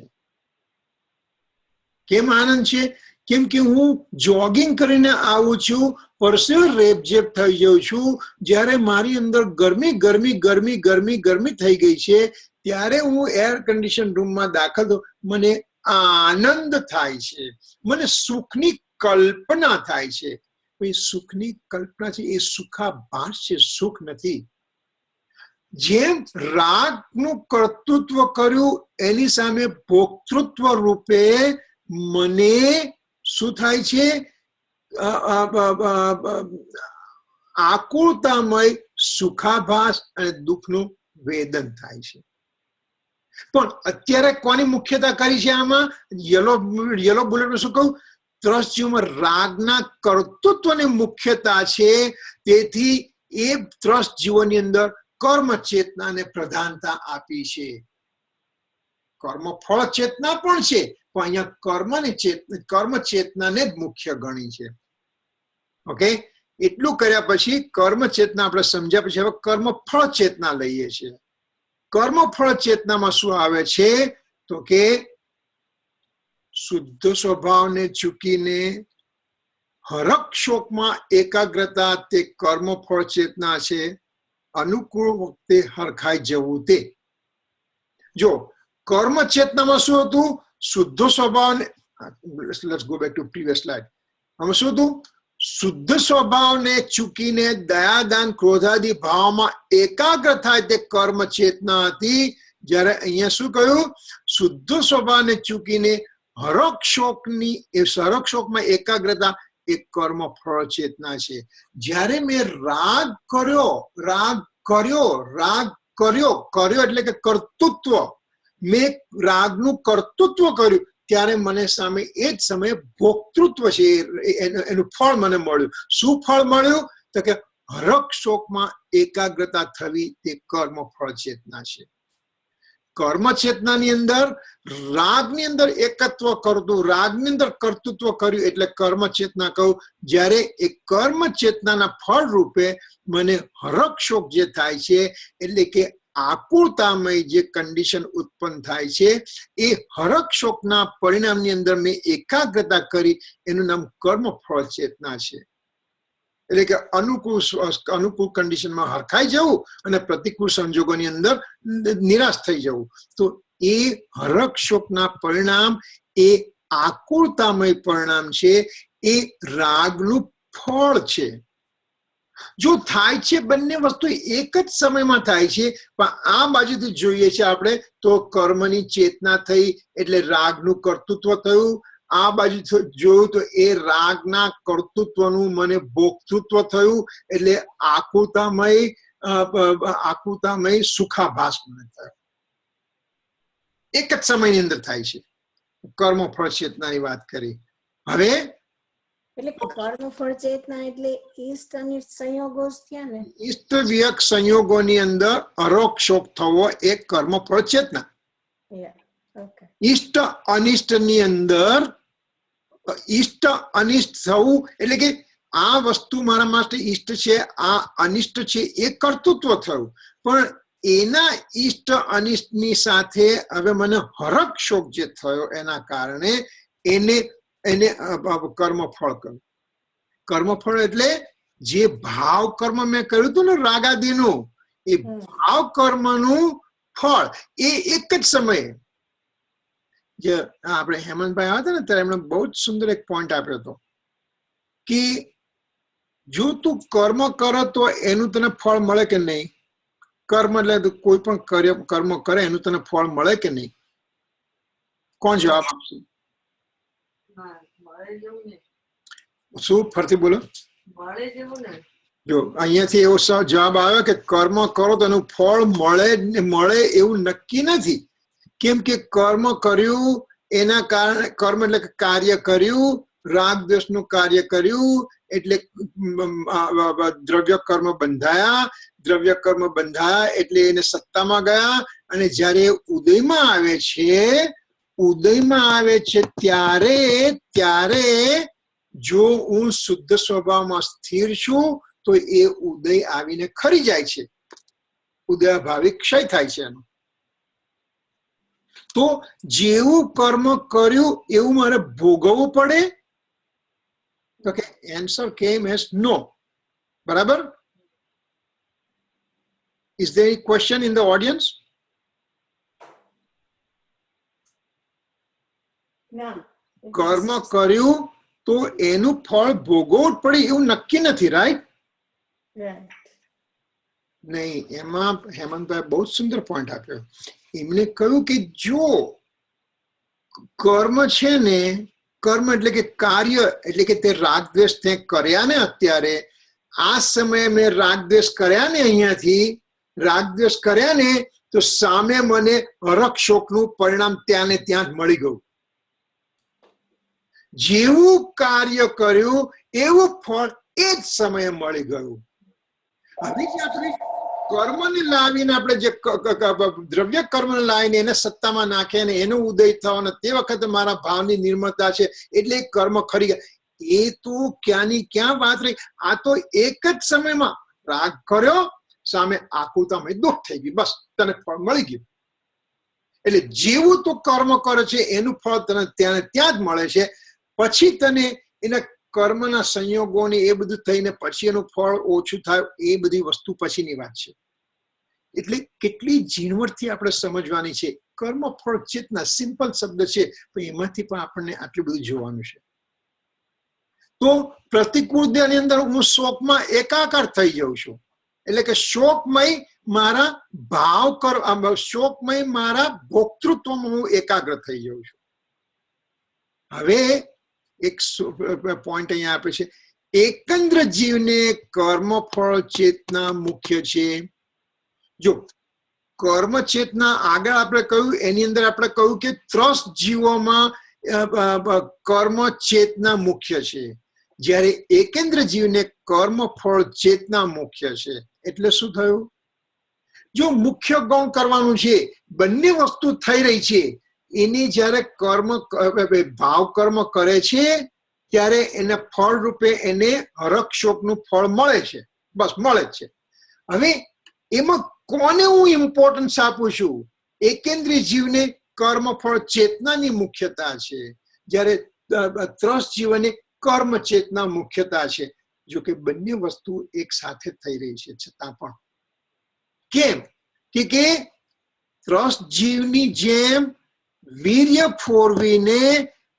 કેમ આનંદ છે? કેમ કે હું જોગિંગ કરીને આવું છું, પરસેવો રેપઝેપ થઈ જાઉં છું. જ્યારે મારી અંદર ગરમી થઈ ગઈ છે, ત્યારે હું એર કન્ડિશન રૂમમાં દાખલ થઉં, મને આનંદ થાય છે, મને સુખની કલ્પના થાય છે. સુખની કલ્પના છે એ સુખાભાસ છે, સુખ નથી. જેમ રાગનું કર્તૃત્વ કર્યું એની સામે ભોક્તૃત્વ રૂપે મને શું થાય છે? આકુળતામય સુખાભાસ અને દુઃખનું વેદન થાય છે. પણ અત્યારે કોની મુખ્યતા કરી છે આમાં? યલો બુલેટમાં શું કહું? ત્રસ્ત જીવમાં રાગના કર્તૃત્વની મુખ્યતા છે. તેથી એ ત્રસ્ત જીવોની અંદર કર્મ ચેતનાને પ્રધાનતા આપી છે. કર્મ ફળ ચેતના પણ છે, પણ અહીંયા કર્મ ચેતનાને જ મુખ્ય ગણી છે. ઓકે, એટલું કર્યા પછી કર્મ ચેતના આપણે સમજ્યા પછી હવે કર્મ ફળ ચેતના લઈએ છીએ. કર્મ ફળ ચેતનામાં શું આવે છે? તો કે શુદ્ધ સ્વભાવને ચૂકીને હરખ શોકમાં એકાગ્રતા તે કર્મ ફળ ચેતના છે. અનુકૂળ વખતે હરખાઈ જવું તે. જો કર્મ ચેતનામાં શું હતું? શુદ્ધ સ્વભાવને, let's go back to previous slide. આમાં શું હતું? શુદ્ધ સ્વભાવને ચૂકીને દયાદાન ક્રોધાદી ભાવમાં એકાગ્ર થાય તે કર્મ ચેતના હતી. જ્યારે અહીંયા શું કહ્યું? શુદ્ધ સ્વભાવને ચૂકીને હરખ શોકમાં એકાગ્રતા એ કર્મ ફળ ચેતના છે. જ્યારે મેં રાગ કર્યો એટલે કે કર્તૃત્વ, મેં રાગનું કર્તૃત્વ કર્યું, ત્યારે મને સામે એ જ સમયે ભોક્તૃત્વ છે, એનું ફળ મને મળ્યું. શું ફળ મળ્યું? તો કે હરખ શોકમાં એકાગ્રતા થવી તે કર્મ ફળ ચેતના છે. કર્મ ચેતનાની અંદર રાગની અંદર એકત્વ કરતું, રાગની અંદર કર્તૃત્વ કર્યું એટલે કર્મ ચેતના કહું. જ્યારે એ કર્મ ચેતનાના ફળ રૂપે મને હરખ શોક જે થાય છે, એટલે કે આકુળતામય જે કન્ડિશન ઉત્પન્ન થાય છે, એ હરખ શોકના પરિણામની અંદર મેં એકાગ્રતા કરી, એનું નામ કર્મ ફળ ચેતના છે. એટલે કે અનુકૂળ કન્ડિશનમાં હરખાઈ જવું અને પ્રતિકૂળ સંજોગોની અંદર નિરાશ થઈ જવું. તો એ હરખ શોકના પરિણામ એ આકુળતામય પરિણામ છે, એ રાગનું ફળ છે. જો થાય છે બંને વસ્તુ એક જ સમયમાં થાય છે, પણ આ બાજુથી જોઈએ છે આપણે તો કર્મની ચેતના થઈ એટલે રાગનું કર્તૃત્વ થયું, આ બાજુ જોયું તો એ રાગના કર્તૃત્વનું મને ભોક્તૃત્વ થયું, એટલે આકુતામય સુખાભાસ મને થયો. એક જ સમયની અંદર થાય છે. કર્મફળ ચેતનાની વાત કરી. હવે એટલે કર્મફળ ચેતના એટલે ઈષ્ટ અનિષ્ટ સંયોગો જ થયા ને. ઈષ્ટ વિયક સંયોગોની અંદર અરોક્ષોપ થવો એ કર્મફળ ચેતના. ઈષ્ટ અનિષ્ટ ની અંદર ઈષ્ટ અનિષ્ટ થવું એટલે કે આ વસ્તુ મારા માટે ઈષ્ટ છે, આ અનિષ્ટ છે, એ કર્તૃત્વ થયું. પણ એના ઈષ્ટ અનિષ્ટની સાથે હવે મને હરક શોક જે થયો એના કારણે એને કર્મફળ કર્યું. કર્મફળ એટલે જે ભાવ કર્મ મેં કર્યું હતું ને રાગાદીનું, એ ભાવ કર્મનું ફળ એ એક જ સમયે. જે આપણે હેમંતભાઈ આવ્યા હતા ને ત્યારે એમણે બહુ જ સુંદર એક પોઈન્ટ આપ્યો હતો કે જો તું કર્મ કરે તો એનું તને ફળ મળે કે નહીં. કર્મ એટલે કોઈ પણ કર્મ કરે એનું તને ફળ મળે કે નહીં? કોણ જવાબ આપશે? શું ફરતી બોલો? જો અહીંયાથી એવો જવાબ આવ્યો કે કર્મ કરો તો એનું ફળ મળે એવું નક્કી નથી. કેમ કે કર્મ કર્યું એના કારણે, કર્મ એટલે કાર્ય કર્યું, રાગ દ્વેષનું કાર્ય કર્યું એટલે દ્રવ્ય કર્મ બંધાયા, દ્રવ્ય કર્મ બંધાયા એટલે એને સત્તામાં ગયા. અને જયારે ઉદયમાં આવે છે ત્યારે જો હું શુદ્ધ સ્વભાવમાં સ્થિર છું તો એ ઉદય આવીને ખરી જાય છે. ઉદયાભાવી ક્ષય થાય છે એનો. તો જેવું કર્મ કર્યું એવું મારે ભોગવવું પડે? તો કે answer came as no. બરાબર? Is there any question in the audience? કર્મ કર્યું તો એનું ફળ ભોગવવું જ પડે એવું નક્કી નથી, રાઈટ? નહીં. એમાં હેમંતભાઈ બહુ સુંદર પોઈન્ટ આપ્યો. એમણે કહ્યું કે જો કર્મ છે ને, કર્મ એટલે કે કાર્ય, એટલે કે તે રાગદ્વેષ તે કર્યા ને, અત્યારે આ સમયે મેં રાગદ્વેષ કર્યા ને, અહીંયાથી રાગદ્વેષ કર્યા ને તો સામે મને હરક શોકનું પરિણામ ત્યાં ને ત્યાં જ મળી ગયું. જેવું કાર્ય કર્યું એવું ફળ એ જ સમયે મળી ગયું. હવે જે આપણે કર્મને લાવીને આપણે જે દ્રવ્ય કર્મને લાવીને એને સત્તામાં નાખે ને એનો ઉદય થવાનો, તે વખતે મારા ભાવની નિર્મળતા છે એટલે કર્મ ખરી ગયા. એ તો ક્યાંની ક્યાં વાત રહી. આ તો એક જ સમયમાં રાગ કર્યો, સામે આકુતામય દુઃખ થઈ ગયું, બસ તને ફળ મળી ગયું. એટલે જેવું તું કર્મ કરે છે એનું ફળ તને ત્યાં જ મળે છે. પછી તને એના કર્મના સંયોગોની એ બધું થઈને પછી એનું ફળ ઓછું થાય, એ બધી વસ્તુ પછીની વાત છે. એટલે કેટલી ઝીણવટથી આપણે સમજવાની છે. કર્મ ફળ ચેતના સિમ્પલ શબ્દ છે, પણ એમાંથી પણ આપણને આટલું બધું જોવાનું છે. તો પ્રતિકૂળ દેહની અંદર હું શોકમાં એકાકાર થઈ જાઉં છું. એટલે કે શોકમય મારા શોકમય મારા ભોક્તૃત્વમાં હું એકાગ્ર થઈ જાઉં છું. હવે એક પોઈન્ટ અહીંયા આપે છે, એકંદ્ર જીવને કર્મફળ ચેતના મુખ્ય છે. જો કર્મ ચેતના આગળ આપણે કહ્યું એની અંદર આપણે કહ્યું કે ત્રસ્ત જીવોમાં કર્મ ચેતના મુખ્ય છે, જ્યારે એકેન્દ્ર જીવને કર્મફળ ચેતના મુખ્ય છે. એટલે શું થયું? જો મુખ્ય ગૌણ કરવાનું છે, બંને વસ્તુ થઈ રહી છે, એની જયારે ભાવ કર્મ કરે છે ત્યારે એને ફળ રૂપે એને હરક શોકનું ફળ મળે છે, બસ મળે જ છે. હવે એમાં કોને હું ઇમ્પોર્ટન્સ આપું છું? એકેન્દ્રીય જીવને કર્મફળ ચેતનાની મુખ્યતા છે, જ્યારે ત્રસ્ત જીવને કર્મ ચેતના મુખ્યતા છે. જો કે બંને વસ્તુ એક સાથે થઈ રહી છે છતાં પણ. કેમ કે ત્રસ્ત જીવની જેમ વીર્ય ફોરવીને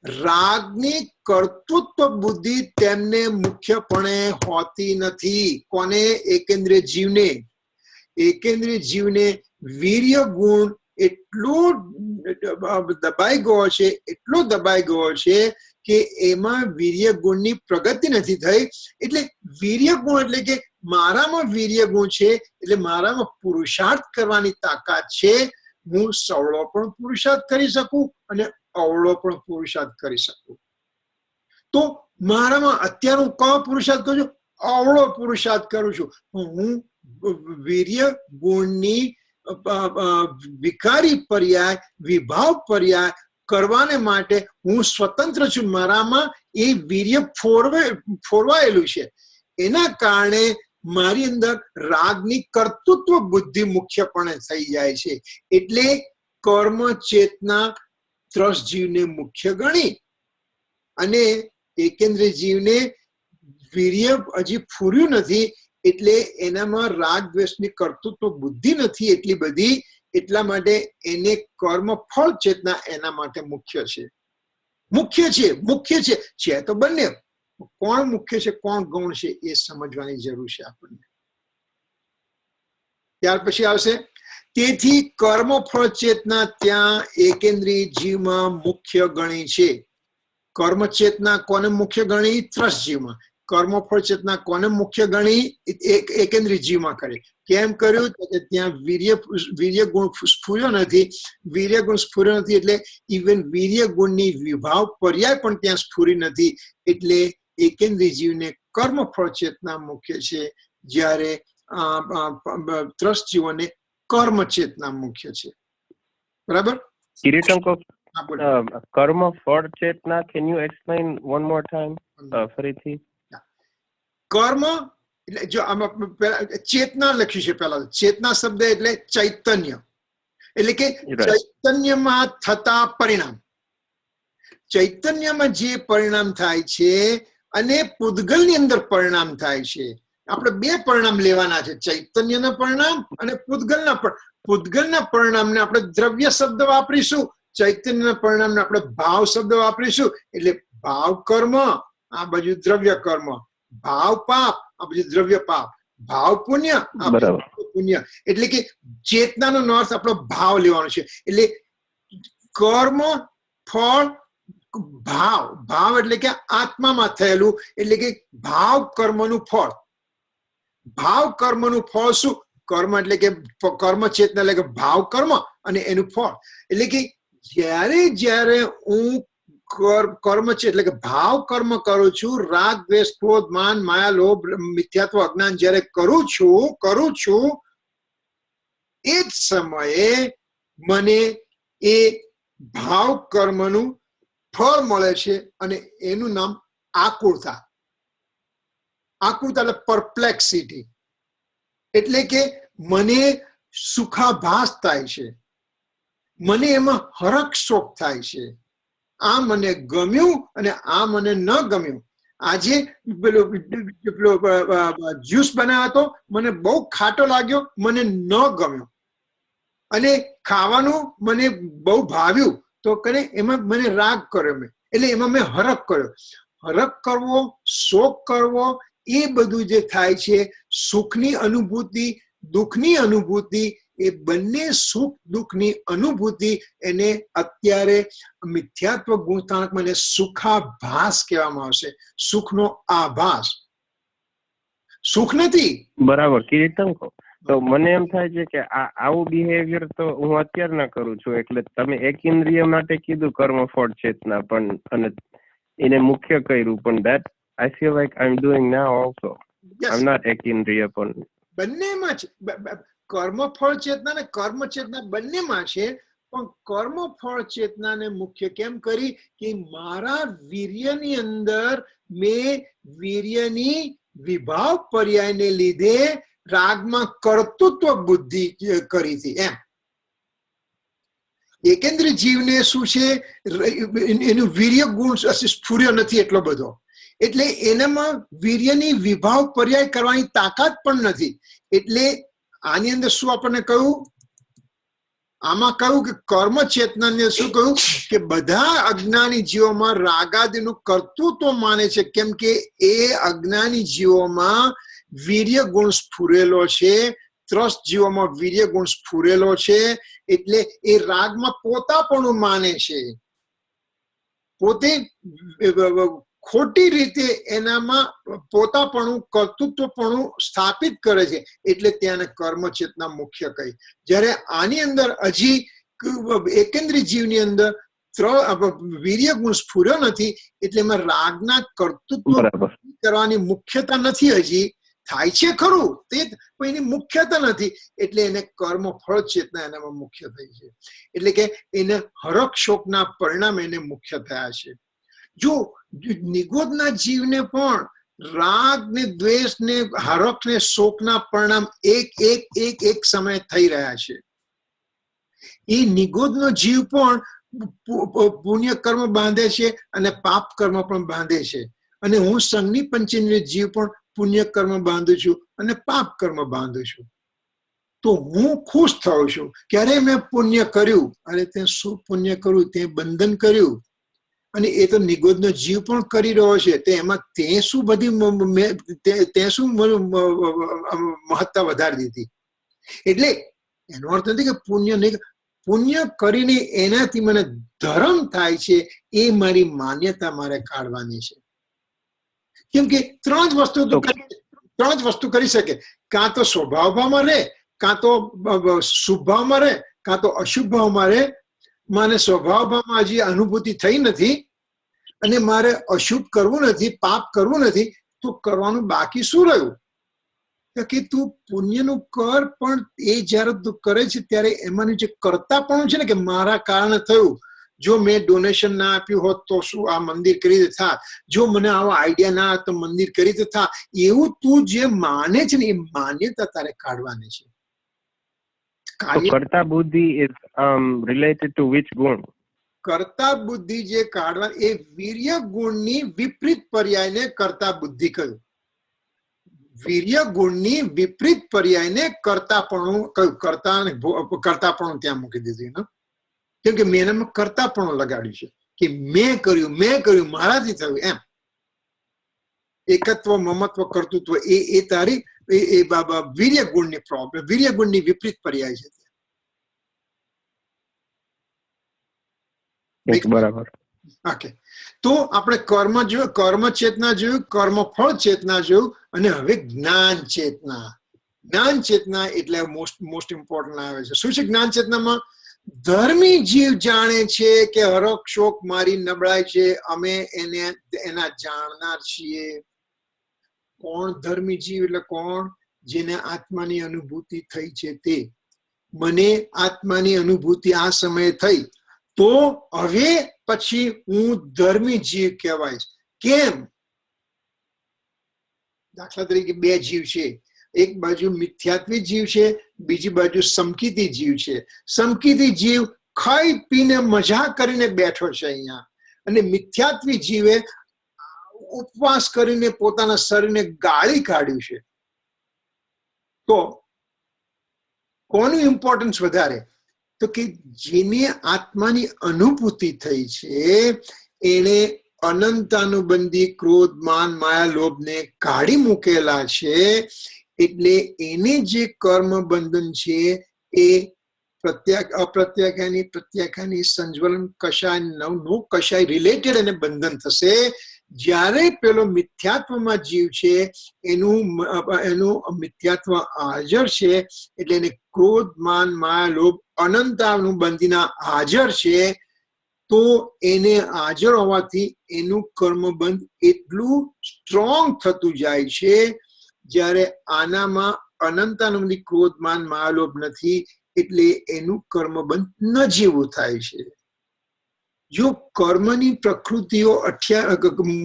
રાગની કર્તૃત્વ બુદ્ધિ તેમને મુખ્યપણે હોતી નથી. કોને? એકેન્દ્રીય જીવને. એકેન્દ્રીય જીવને વીર્ય ગુણ એટલો દબાઈ ગયો છે કે એમાં વીર્ય ગુણની પ્રગતિ નથી થઈ. એટલે વીર્ય ગુણ એટલે કે મારામાં વીર્ય ગુણ છે, એટલે મારામાં પુરુષાર્થ કરવાની તાકાત છે. હું સવળો પણ પુરુષાર્થ કરી શકું અને અવળો પણ પુરુષાર્થ કરી શકું. તો મારામાં અત્યારે હું કયો પુરુષાર્થ કરું છું? અવળો પુરુષાર્થ કરું છું. હું વીર્ય ગુણની વિકારી પર્યાય, વિભાવ પર્યાય કરવાને માટે હું સ્વતંત્ર છું. મારામાં એ વીર્ય ફોરવાયેલું છે. એના કારણે મારી અંદર રાગની કર્તૃત્વ બુદ્ધિ મુખ્યપણે થઈ જાય છે. એટલે કર્મ ચેતના ત્રસ જીવને મુખ્ય ગણી અને એકેન્દ્રિય જીવને વીર્ય હજી ફૂર્યું નથી, એટલે એનામાં રાગ દ્વેષની કર્તૃત્વ બુદ્ધિ નથી એટલી બધી. એટલા માટે એને કર્મ ફળ ચેતના એના માટે મુખ્ય છે તો બંને. કોણ મુખ્ય છે, કોણ ગૌણ છે, એ સમજવાની જરૂર છે આપણને. ત્યાર પછી આવશે તેથી કર્મ ફળ ચેતના ત્યાં એકેન્દ્રિય જીવમાં મુખ્ય ગણી છે. કર્મ ચેતના કોને મુખ્ય ગણી? ત્રસ જીવમાં. કર્મ ફળ ચેતના કોને મુખ્ય ગણી? એકેન્દ્રિય જીવમાં કરે. કેમ કર્યું? કે ત્યાં વીર્ય ગુણ સ્ફુર્યો નથી. વીર્ય ગુણ સ્ફુર્યો નથી એટલે ઇવન વીર્ય ગુણની વિભાવ પર્યાય પણ ત્યાં સ્ફુરી નથી. એટલે એકેન્દ્રિય જીવને કર્મ ફળ ચેતના મુખ્ય છે, જ્યારે ત્રસ જીવોને કર્મ ચેતના મુખ્ય છે. બરાબર? કર્મ ફળ ચેતના, can you explain one more time ફરીથી? કર્મ એટલે જો આમાં ચેતના લખ્યું છે. પહેલા ચેતના શબ્દ એટલે ચૈતન્ય, એટલે કે ચૈતન્યમાં થતા પરિણામ. ચૈતન્યમાં જે પરિણામ થાય છે અને પૂતગલની અંદર પરિણામ થાય છે. આપણે બે પરિણામ લેવાના છે, ચૈતન્યના પરિણામ અને પૂતગલના પરિણામને આપણે દ્રવ્ય શબ્દ વાપરીશું, ચૈતન્યના પરિણામને આપણે ભાવ શબ્દ વાપરીશું. એટલે ભાવ કર્મ આ બાજુ દ્રવ્ય કર્મ, ભાવ પાપ આ બાજુ દ્રવ્ય પાપ, ભાવ પુણ્ય આ બાજુ પુણ્ય. એટલે કે ચેતનાનો અર્થ આપણો ભાવ લેવાનો છે. એટલે કર્મ ફળ ભાવ એટલે કે આત્મામાં થયેલું, એટલે કે ભાવ કર્મનું ફળ. ભાવ કર્મનું ફળ શું? કર્મ એટલે કે કર્મ ચેતના એટલે કે ભાવ કર્મ અને એનું ફળ. એટલે કે જ્યારે હું કર્મ છે એટલે કે ભાવ કર્મ કરું છું, રાગ દ્વેષ ક્રોધ માન માયા લોભ મિથ્યાત્વ અજ્ઞાન જ્યારે કરું છું એ જ સમયે મને એ ભાવ કર્મનું ફળ મળે છે અને એનું નામ આકુળતા. એટલે પરપ્લેક્સિટી. એટલે કે મને સુખાભાસ થાય છે, મને એમાં હરખ શોખ થાય છે. આ મને ગમ્યું અને આ મને ન ગમ્યું. આજે પેલો જ્યુસ બનાવ્યો હતો, મને બહુ ખાટો લાગ્યો, મને ન ગમ્યો. અને ખાવાનું મને બહુ ભાવ્યું તો કરે એમાં મને રાગ કર્યો મેં, એટલે એમાં મેં હરખ કર્યો. હરખ કરવો, શોક કરવો, એ બધું જે થાય છે, સુખની અનુભૂતિ, દુઃખની અનુભૂતિ, એ બંને સુખ દુઃખની અનુભૂતિ એને અત્યારે મિથ્યાત્વ ગુણતાણકમાં એને સુખાભાસ કહેવામાં આવશે. સુખનો આભાસ, સુખ નથી. બરાબર કીર્તન કહો તો મને એમ થાય છે કે આવું બિહેવિયર તો હું અત્યારે ના કરું છું. એટલે તમે એક ઇન્દ્રિય માટે કીધું કર્મ ફળ ચેતના, પણ અને એને મુખ્ય કર્યું, પણ that I feel like I'm doing now also. Yes. I'm not એક ઇન્દ્રિય પણ બંનેમાં છે. કર્મ ફળ ચેતના ને કર્મ ચેતના બંનેમાં છે, પણ કર્મ ફળ ચેતનાને મુખ્ય કેમ કરી? કે મારા વીર્યની અંદર મેં વીર્યની વિભાવ પર્યાયને લીધે રાગમાં કર્તૃત્વ બુદ્ધિ કરી હતી. એમ એકેન્દ્રિય જીવને શું છે? એનું વીર્ય ગુણ સ્ફુર્યો નથી એટલો બધો, એટલે એનામાં વીર્યની વિભાવ પર્યાય કરવાની તાકાત પણ નથી. એટલે આની અંદર શું આપણને કહ્યું? આમાં કહ્યું કે કર્મ ચેતનાને શું કહ્યું? કે બધા અજ્ઞાની જીવોમાં રાગાદિનું કર્તૃત્વ માને છે, કેમ કે એ અજ્ઞાની જીવોમાં વીર્ય ગુણ સ્ફુરેલો છે, ત્રસ્ત જીવોમાં વીર્ય ગુણ સ્ફુરેલો છે, એટલે એ રાગમાં પોતાપણું માને છે, પોતે ખોટી રીતે એનામાં પોતાપણું કર્તૃત્વપણું સ્થાપિત કરે છે, એટલે ત્યાં કર્મ ચેતના મુખ્ય કહી. જ્યારે આની અંદર હજી એકેન્દ્રી જીવની અંદર વીર્ય ગુણ સ્ફુર્યો નથી, એટલે એમાં રાગના કર્તૃત્વ કરવાની મુખ્યતા નથી. હજી થાય છે ખરું, તે એની મુખ્યતા નથી, એટલે એને કર્મ ફળ ચેતના એનામાં મુખ્ય થઈ છે. એટલે કે એને હરખ શોકના પરિણામ એને મુખ્ય થયા છે. જો નિગોદના જીવને પણ રાગ ને દ્વેષ ને હરખ ને શોકના પરિણામ એક સમય થઈ રહ્યા છે. એ નિગોદનો જીવ પણ પુણ્ય કર્મ બાંધે છે અને પાપ કર્મ પણ બાંધે છે, અને હું સંઘની પંચેન્દ્રિય જીવ પણ પુણ્ય કર્મ બાંધું છું અને પાપ કર્મ બાંધું છું. તો હું ખુશ થાઉં છું ક્યારે મેં પુણ્ય કર્યું, અને તે શું પુણ્ય કર્યું, તે બંધન કર્યું, અને એ તો નિગોદનો જીવ પણ કરી રહ્યો છે. તે એમાં તે શું મહત્તા વધારી દીધી. એટલે એનો અર્થ નથી કે પુણ્ય કરીને એનાથી મને ધર્મ થાય છે, એ મારી માન્યતા મારે કાઢવાની છે. કેમ કે ત્રણ જ વસ્તુ કરી શકે, કાં તો સ્વભાવમાં રહે, કાં તો શુભ ભાવમાં રહે, કાં તો અશુભ ભાવમાં રહે. મને સ્વભાવમાં હજી અનુભૂતિ થઈ નથી અને મારે અશુભ કરવું નથી, પાપ કરવું નથી, તો કરવાનું બાકી શું રહ્યું? કે તું પુણ્યનું કર, પણ એ જયારે તું કરે છે ત્યારે એમાંનું જે કર્તાપણું છે ને, કે મારા કારણે થયું, જો મેં ડોનેશન ના આપ્યું હોત તો શું આ મંદિર કરી દે થાત, જો મને આવો આઈડિયા ના હોત તો મંદિર કરી દે થાત, એવું તું જે માને છે ને, એ માન્યતા તારે કાઢવાની છે. કર્તા બુદ્ધિ is related to which ગુણ? કર્તા બુદ્ધિ જે કાઢવા, એ વીર્ય ગુણની વિપરીત પર્યાયને કર્તા બુદ્ધિ કહ્યું. વીર્ય ગુણની વિપરીત પર્યાયને કર્તાપણું કહ્યું. કર્તાપણું ત્યાં મૂકી દીધું, કેમ કે મેં એનામાં કર્તાપણું લગાડ્યું છે, કે મેં કર્યું, મારાથી થયું. એમ એકત્વ, મમત્વ, કર્તૃત્વ એ તારી વીર્ય ગુણની પ્રોબ્લેમ, વીર્ય ગુણની વિપરીત પર્યાય છે. બરાબર. ઓકે, તો આપણે કર્મ ચેતના જોયું, કર્મ ફળ ચેતના જોયું, અને હવે જ્ઞાન ચેતના. જ્ઞાન ચેતના એટલે મોસ્ટ ઇમ્પોર્ટન્ટ આવે છે. શું છે જ્ઞાન ચેતનામાં? ધર્મી જીવ જાણે છે કે હરખ શોક મારી નબળાઈ છે, અમે એના જાણનાર છીએ. કોણ ધર્મી જીવ? એટલે કોણ? જેને આત્માની અનુભૂતિ થઈ છે. તે મને આત્માની અનુભૂતિ આ સમયે થઈ, તો હવે પછી હું ધર્મી જીવ કહેવાય. કેમ? દાખલા તરીકે બે જીવ છે, એક બાજુ મિથ્યાત્વી જીવ છે, બીજી બાજુ સમકીતી જીવ છે. સમકીતી જીવ ખાઈ પીને મજા કરીને બેઠો છે અહીંયા, અને મિથ્યાત્વી જીવે ઉપવાસ કરીને પોતાના શરીરને ગાળી કાઢ્યું છે. તો કોનું ઇમ્પોર્ટન્સ વધારે? તો કે જેને આત્માની અનુભૂતિ થઈ છે, એને અનંતાનુબંધી ક્રોધ, માન, માયા, લોભને કાઢી મૂકેલા છે. એટલે એને જે કર્મ બંધન છે એ અપ્રત્યાખ્યાની, પ્રત્યાખ્યાની, સંજ્વલન, કશાય, નો કશાય રિલેટેડ એને બંધન થશે. જ્યારે પેલો મિથ્યાત્વમાં જીવ છે, એનું મિથ્યાત્વ હાજર છે, એટલે એને ક્રોધ, માન, માયા, લોભ અનંતાનુબંધીના હાજર છે, તો એને હાજર હોવાથી એનું કર્મબંધ એટલું સ્ટ્રોંગ થતું જાય છે. જ્યારે આનામાં અનંતાનુબંધી ક્રોધ, માન, માયા, લોભ નથી, એટલે એનું કર્મબંધ નજીવું થાય છે. જો કર્મની પ્રકૃતિઓ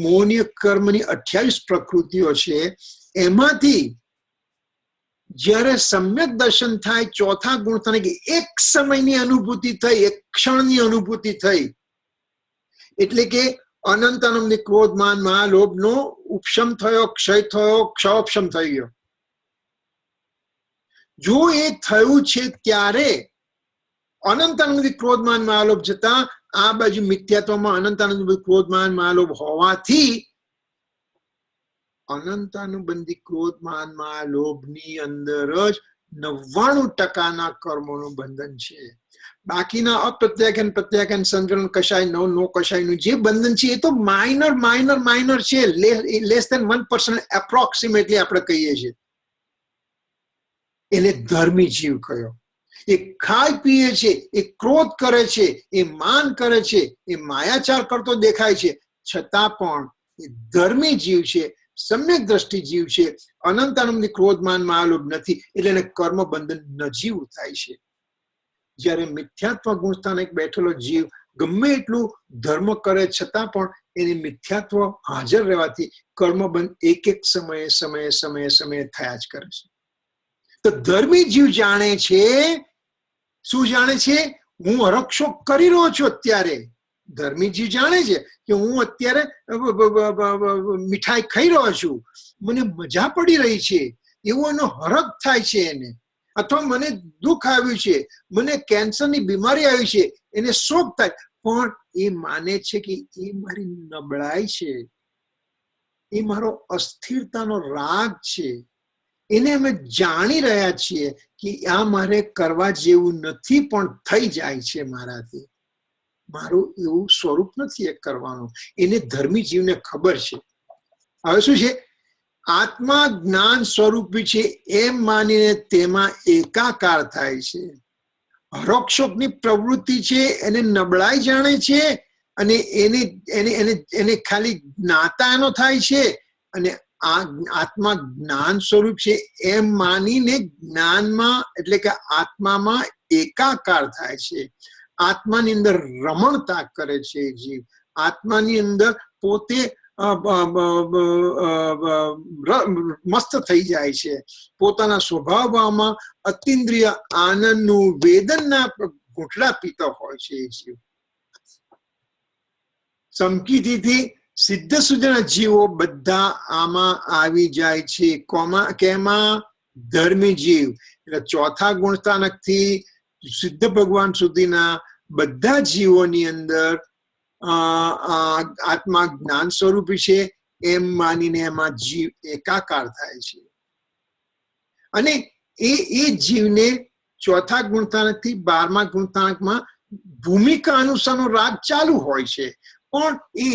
મોહનીય કર્મની 28 પ્રકૃતિઓ છે, એમાંથી જ્યારે સમ્યક દર્શન થાય, ચોથા ગુણ થાય કે એક સમયની અનુભૂતિ થઈ, એક ક્ષણની અનુભૂતિ થઈ, એટલે કે અનંતાનુબંધી ક્રોધ, માન, માયા, લોભ નો ઉપશમ થયો, ક્ષય થયો, ક્ષયોપશમ થઈ ગયો. જો એ થયું છે ત્યારે અનંતાનુબંધી ક્રોધ, માન, માયા, લોભ જતા આ બાજુ મિથ્યાત્વમાં અનંતાનુબંધી ક્રોધ, માન, માયા, લોભ હોવાથી અનંતાનુબંધી ક્રોધ, માન, માયા, લોભની અંદર જ 99% કર્મોનું બંધન છે. બાકીના અપ્રત્યાખ્યાન પ્રત્યાખ્યાન સંકલન કશાય નો કશાયનું જે બંધન છે એ તો માઇનર છે, લેસ ધેન 1% એપ્રોક્સિમેટલી આપણે કહીએ છીએ. એને ધર્મી જીવ કયો. એ ખાય પીએ છે, એ ક્રોધ કરે છે, એ માન કરે છે, એ માયાચાર કરતો દેખાય છે, છતાં પણ એ ધર્મી જીવ છે, સમ્યક દ્રષ્ટિ જીવ છે, અનંત આનંદની ક્રોધમાનમાં આલોપ નથી, એટલે એને કર્મ બંધન નજીવું થાય છે. જ્યારે મિથ્યાત્વ ગુણસ્થાન એક બેઠેલો જીવ ગમે એટલું ધર્મ કરે છતાં પણ એને મિથ્યાત્વ હાજર રહેવાથી કર્મબંધ એક સમયે થયા જ કરે છે. તો ધર્મી જીવ જાણે છે, શું જાણે છે? હું હરક્ષોપ કરી રહ્યો છું અત્યારે. ધર્મી જીવ જાણે છે કે હું અત્યારે મીઠાઈ ખાઈ રહ્યો છું, મને મજા પડી રહી છે, એવો એનો હરખ થાય છે એને. અથવા મને દુઃખ આવ્યું છે, મને કેન્સરની બીમારી આવી છે, એને શોક થાય, પણ એ માને છે કે એ મારી નબળાઈ છે, એ મારો અસ્થિરતાનો રાગ છે. એને અમે જાણી રહ્યા છીએ કે આ મારે કરવા જેવું નથી, પણ થઈ જાય છે મારાથી. મારું એવું સ્વરૂપ નથી એ કરવાનું. એને ધર્મી જીવને ખબર છે. હવે શું છે? આત્મા જ્ઞાન સ્વરૂપી છે એમ માનીને તેમાં એકાકાર થાય છે. હરોક્ષોપની પ્રવૃત્તિ છે એને નબળાઈ જાણે છે અને એને ખાલી જ્ઞાતા એનો થાય છે, અને આ આત્મા જ્ઞાન સ્વરૂપ છે એમ માનીને જ્ઞાનમાં એટલે કે આત્મામાં એકાકાર થાય છે. આત્માની અંદર રમણતા કરે છે જીવ. આત્માની અંદર પોતે મસ્ત થઈ જાય છે. પોતાના સ્વભાવમાં અતિન્દ્રિય આનંદનું વેદનના ઘૂંટડા પીતો હોય છે એ જીવ. સમકીથી સિદ્ધ સુધીના જીવો બધા આમાં આવી જાય છે. કેમાં? ધર્મી જીવ. એટલે ચોથા ગુણસ્થાનકથી સિદ્ધ ભગવાન સુધીના બધા જીવોની અંદર આત્મા જ્ઞાન સ્વરૂપી છે એમ માનીને એમાં જીવ એકાકાર થાય છે. અને એ જીવને ચોથા ગુણસ્થાનકથી 12મા ગુણસ્થાનકમાં ભૂમિકા અનુસારનો રાગ ચાલુ હોય છે, પણ એ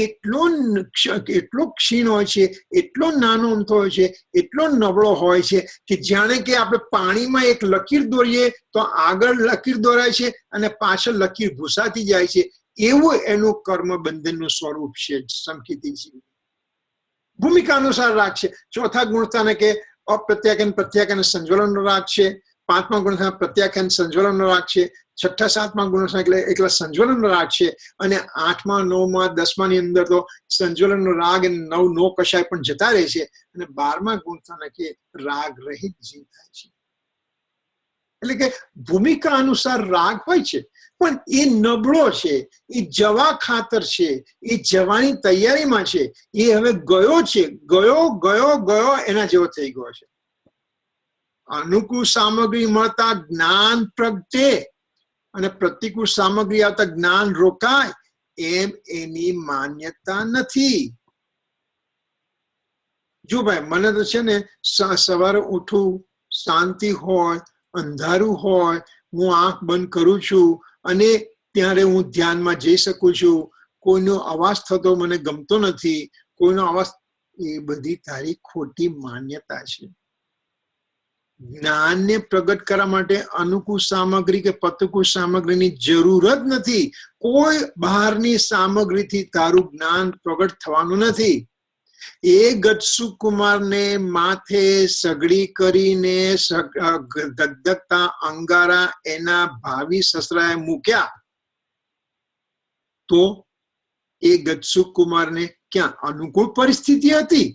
એટલો ક્ષીણ હોય છે, એટલો નાનો અમથો હોય છે, એટલો નબળો હોય છે કે જાણે કે આપણે પાણીમાં એક લકીર દોરીએ તો આગળ લકીર દોરાય છે અને પાછળ લકીર ભૂસાતી જાય છે. એવું એનું કર્મ બંધનનું સ્વરૂપ છે. સમકીતી જીવ ભૂમિકા અનુસાર રાગ છે. ચોથા ગુણસ્થાનકે અપ્રત્યાખ્યાન પ્રત્યાખ્યાન સંજ્વલનનો રાગ છે. 5મા ગુણસ્થાન પ્રત્યાખ્યાન સંજ્વલનનો રાગ છે. 6ઠા 7મા ગુણસ્થાન એકલા સંજ્વલનનો રાગ છે. અને 8મા 9મા 10માની અંદર તો સંજ્વલનનો રાગ અને નો કશાય પણ જતા રહે છે. અને 12મા ગુણસ્થાનકે રાગ રહિત જીવ થાય છે. એટલે કે ભૂમિકા અનુસાર રાગ હોય છે, પણ એ નબળો છે, એ જવા ખાતર છે, એ જવાની તૈયારીમાં છે. એ હવે ગયો છે, ગયો એના જેવો થઈ ગયો છે. અનુકૂળ સામગ્રી મળતા જ્ઞાન પ્રગટે અને પ્રતિકૂળ સામગ્રી આવતા જ્ઞાન રોકાય એમ એની માન્યતા નથી. જો ભાઈ મને તો છે ને સવારે ઉઠું, શાંતિ હોય, અંધારું હોય, હું આંખ બંધ કરું છું અને ત્યારે હું ધ્યાનમાં જઈ શકું છું. કોઈનો અવાજ થતો મને ગમતો નથી, કોઈનો અવાજ, એ બધી તારી ખોટી માન્યતા છે. જ્ઞાનને પ્રગટ કરવા માટે અનુકૂળ સામગ્રી કે પ્રતિકૂળ સામગ્રીની જરૂર જ નથી. કોઈ બહારની સામગ્રીથી તારું જ્ઞાન પ્રગટ થવાનું નથી. એ ગજસુ કુમારને માથે સગડી કરીને ધગધગતા અંગારા એના ભાવિ સસરાએ મૂક્યા તો એ ગજસુ કુમારને ક્યાં અનુકૂળ પરિસ્થિતિ હતી?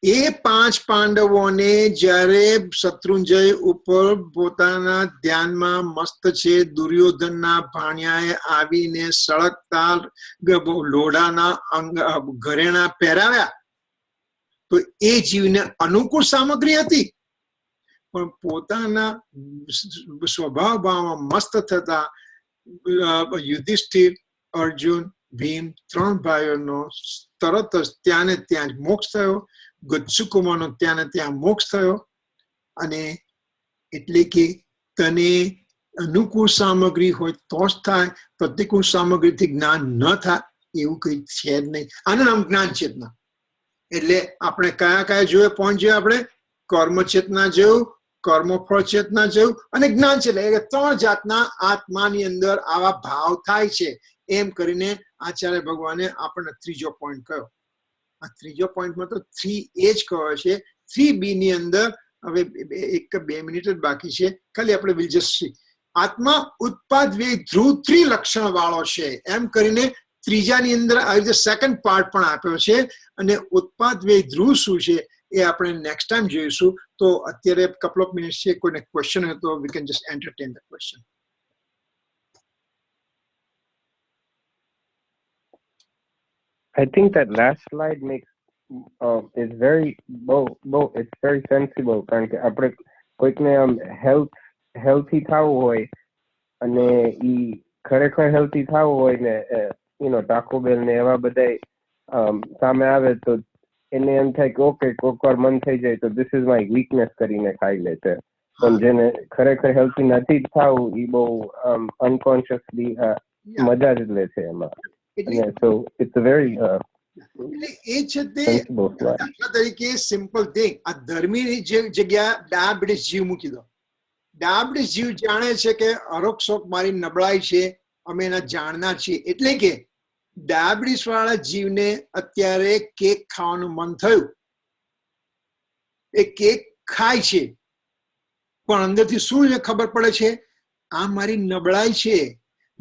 એ 5 પાંડવોને જ્યારે શત્રુંજય ઉપર પોતાના ધ્યાનમાં મસ્ત છે, દુર્યોધનના ભાણિયાએ આવીને સળગતા લોઢાના ઘરેણા પહેરાવ્યા તો એ જીવને અનુકૂળ સામગ્રી હતી. પણ પોતાના સ્વભાવમાં મસ્ત થતા યુધિષ્ઠિર, અર્જુન, ભીમ 3 ભાઈઓનો તરત જ ત્યાં ને ત્યાં જ મોક્ષ થયો. ગજસુકુમારનો ત્યાં ને ત્યાં મોક્ષ થયો. અને એટલે કે તને અનુકૂળ સામગ્રી હોય તો જ થાય, પ્રતિકૂળ સામગ્રીથી જ્ઞાન ન થાય એવું કંઈ છે જ નહીં. આનું નામ જ્ઞાન ચેતના. એટલે આપણે કયા કયા જોઈએ પોઈન્ટ જોઈએ? આપણે કર્મ ચેતના જોયું, કર્મફળ ચેતના જોયું અને જ્ઞાન ચેતના. એટલે 3 જાતના આત્માની અંદર આવા ભાવ થાય છે એમ કરીને આચાર્ય ભગવાને આપણને ત્રીજો પોઈન્ટ કહ્યો. આ ત્રીજો પોઈન્ટમાં તો 3A જ કહ્યો છે. 3B ની અંદર હવે 1-2 મિનિટ જ બાકી છે, ખાલી આપણે વિલ જસ્ટ સી. આત્મા ઉત્પાદ વ્યય ધ્રુવ 3 લક્ષણ વાળો છે એમ કરીને ત્રીજાની અંદર આવી રીતે સેકન્ડ પાર્ટ પણ આપ્યો છે. અને ઉત્પાદ વ્યય ધ્રુવ શું છે એ આપણે નેક્સ્ટ ટાઈમ જોઈશું. તો અત્યારે કપલ ઓફ મિનિટ્સ છે, કોઈને ક્વેશ્ચન હોય તો we can just entertain the question. I think that last slide makes is very it's very sensible કારણ કે આપણે કોઈકને આમ હેલ્થી થવું હોય અને ઈ ખરેખર હેલ્થી થવું હોય ને ટાકો બેલ ને એવા બધા સામે આવે તો એને એમ થાય કે ઓકે કોઈક વાર મન થઈ જાય તો ધીસ ઇઝ માય વીકનેસ કરીને ખાઈ લે છે. પણ જેને ખરેખર હેલ્થી નથી જ થવું એ બહુ અનકોન્શિયસલી મજા જ લે છે એમાં. So it's a very એ છે તે દાખલા તરીકે સિમ્પલ થિંગ. આ ધર્મીની જગ્યા ડાયાબિટીસ જીવ મૂકી દો. ડાયાબિટીસ જીવ જાણે છે કે અરોક્ષોક મારી નબળાઈ છે, અમે એના જાણનાર છીએ. એટલે કે ડાયાબિટીસ વાળા જીવને અત્યારે કેક ખાવાનું મન થયું, એ કેક ખાય છે, પણ અંદરથી શું ખબર પડે છે? આ મારી નબળાઈ છે,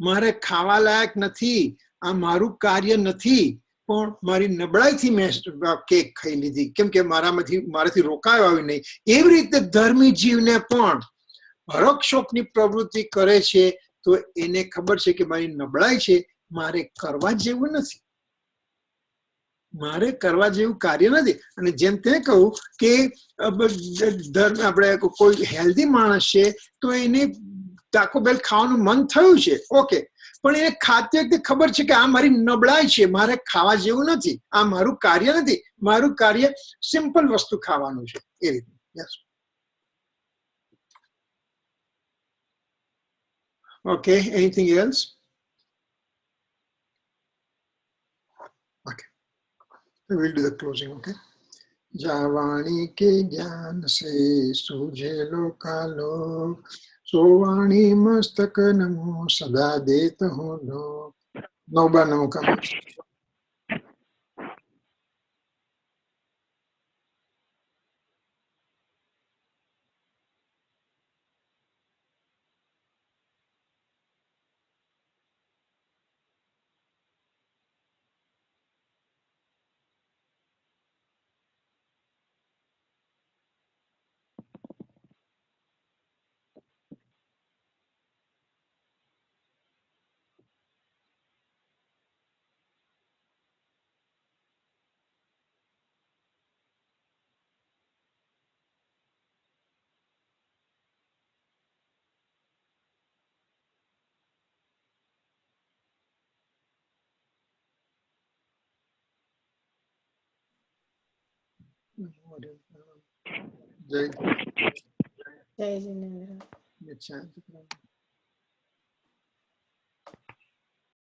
મારે ખાવા લાયક નથી, આ મારું કાર્ય નથી, પણ મારી નબળાઈથી મેં કેક ખાઈ લીધી, કેમ કે મારાથી રોકાયો આવ્યું નહીં. એવી રીતે ધર્મી જીવને પણ હરકશોકની પ્રવૃત્તિ કરે છે તો એને ખબર છે કે મારી નબળાઈ છે, મારે કરવા જેવું નથી, મારે કરવા જેવું કાર્ય નથી. અને જેમ તે કહ્યું કે આપણે કોઈ હેલ્ધી માણસ છે તો એને ટાકો બેલ ખાવાનું મન થયું છે, ઓકે, પણ એને ખાતી વખતે ખબર છે કે આ મારી નબળાઈ છે, મારે ખાવા જેવું નથી, આ મારું કાર્ય નથી, મારું કાર્ય સિમ્પલ વસ્તુ ખાવાનું છે. એ રીતે. Yes. Okay, anything else? Okay, we'll do the closing. Okay. जावाणी के ज्ञान से सूझे लोकालो, सोवाणी मस्तक नमो सदा देत हूँ लो. नौबा नौका. जय જય જિનેન્દ્ર.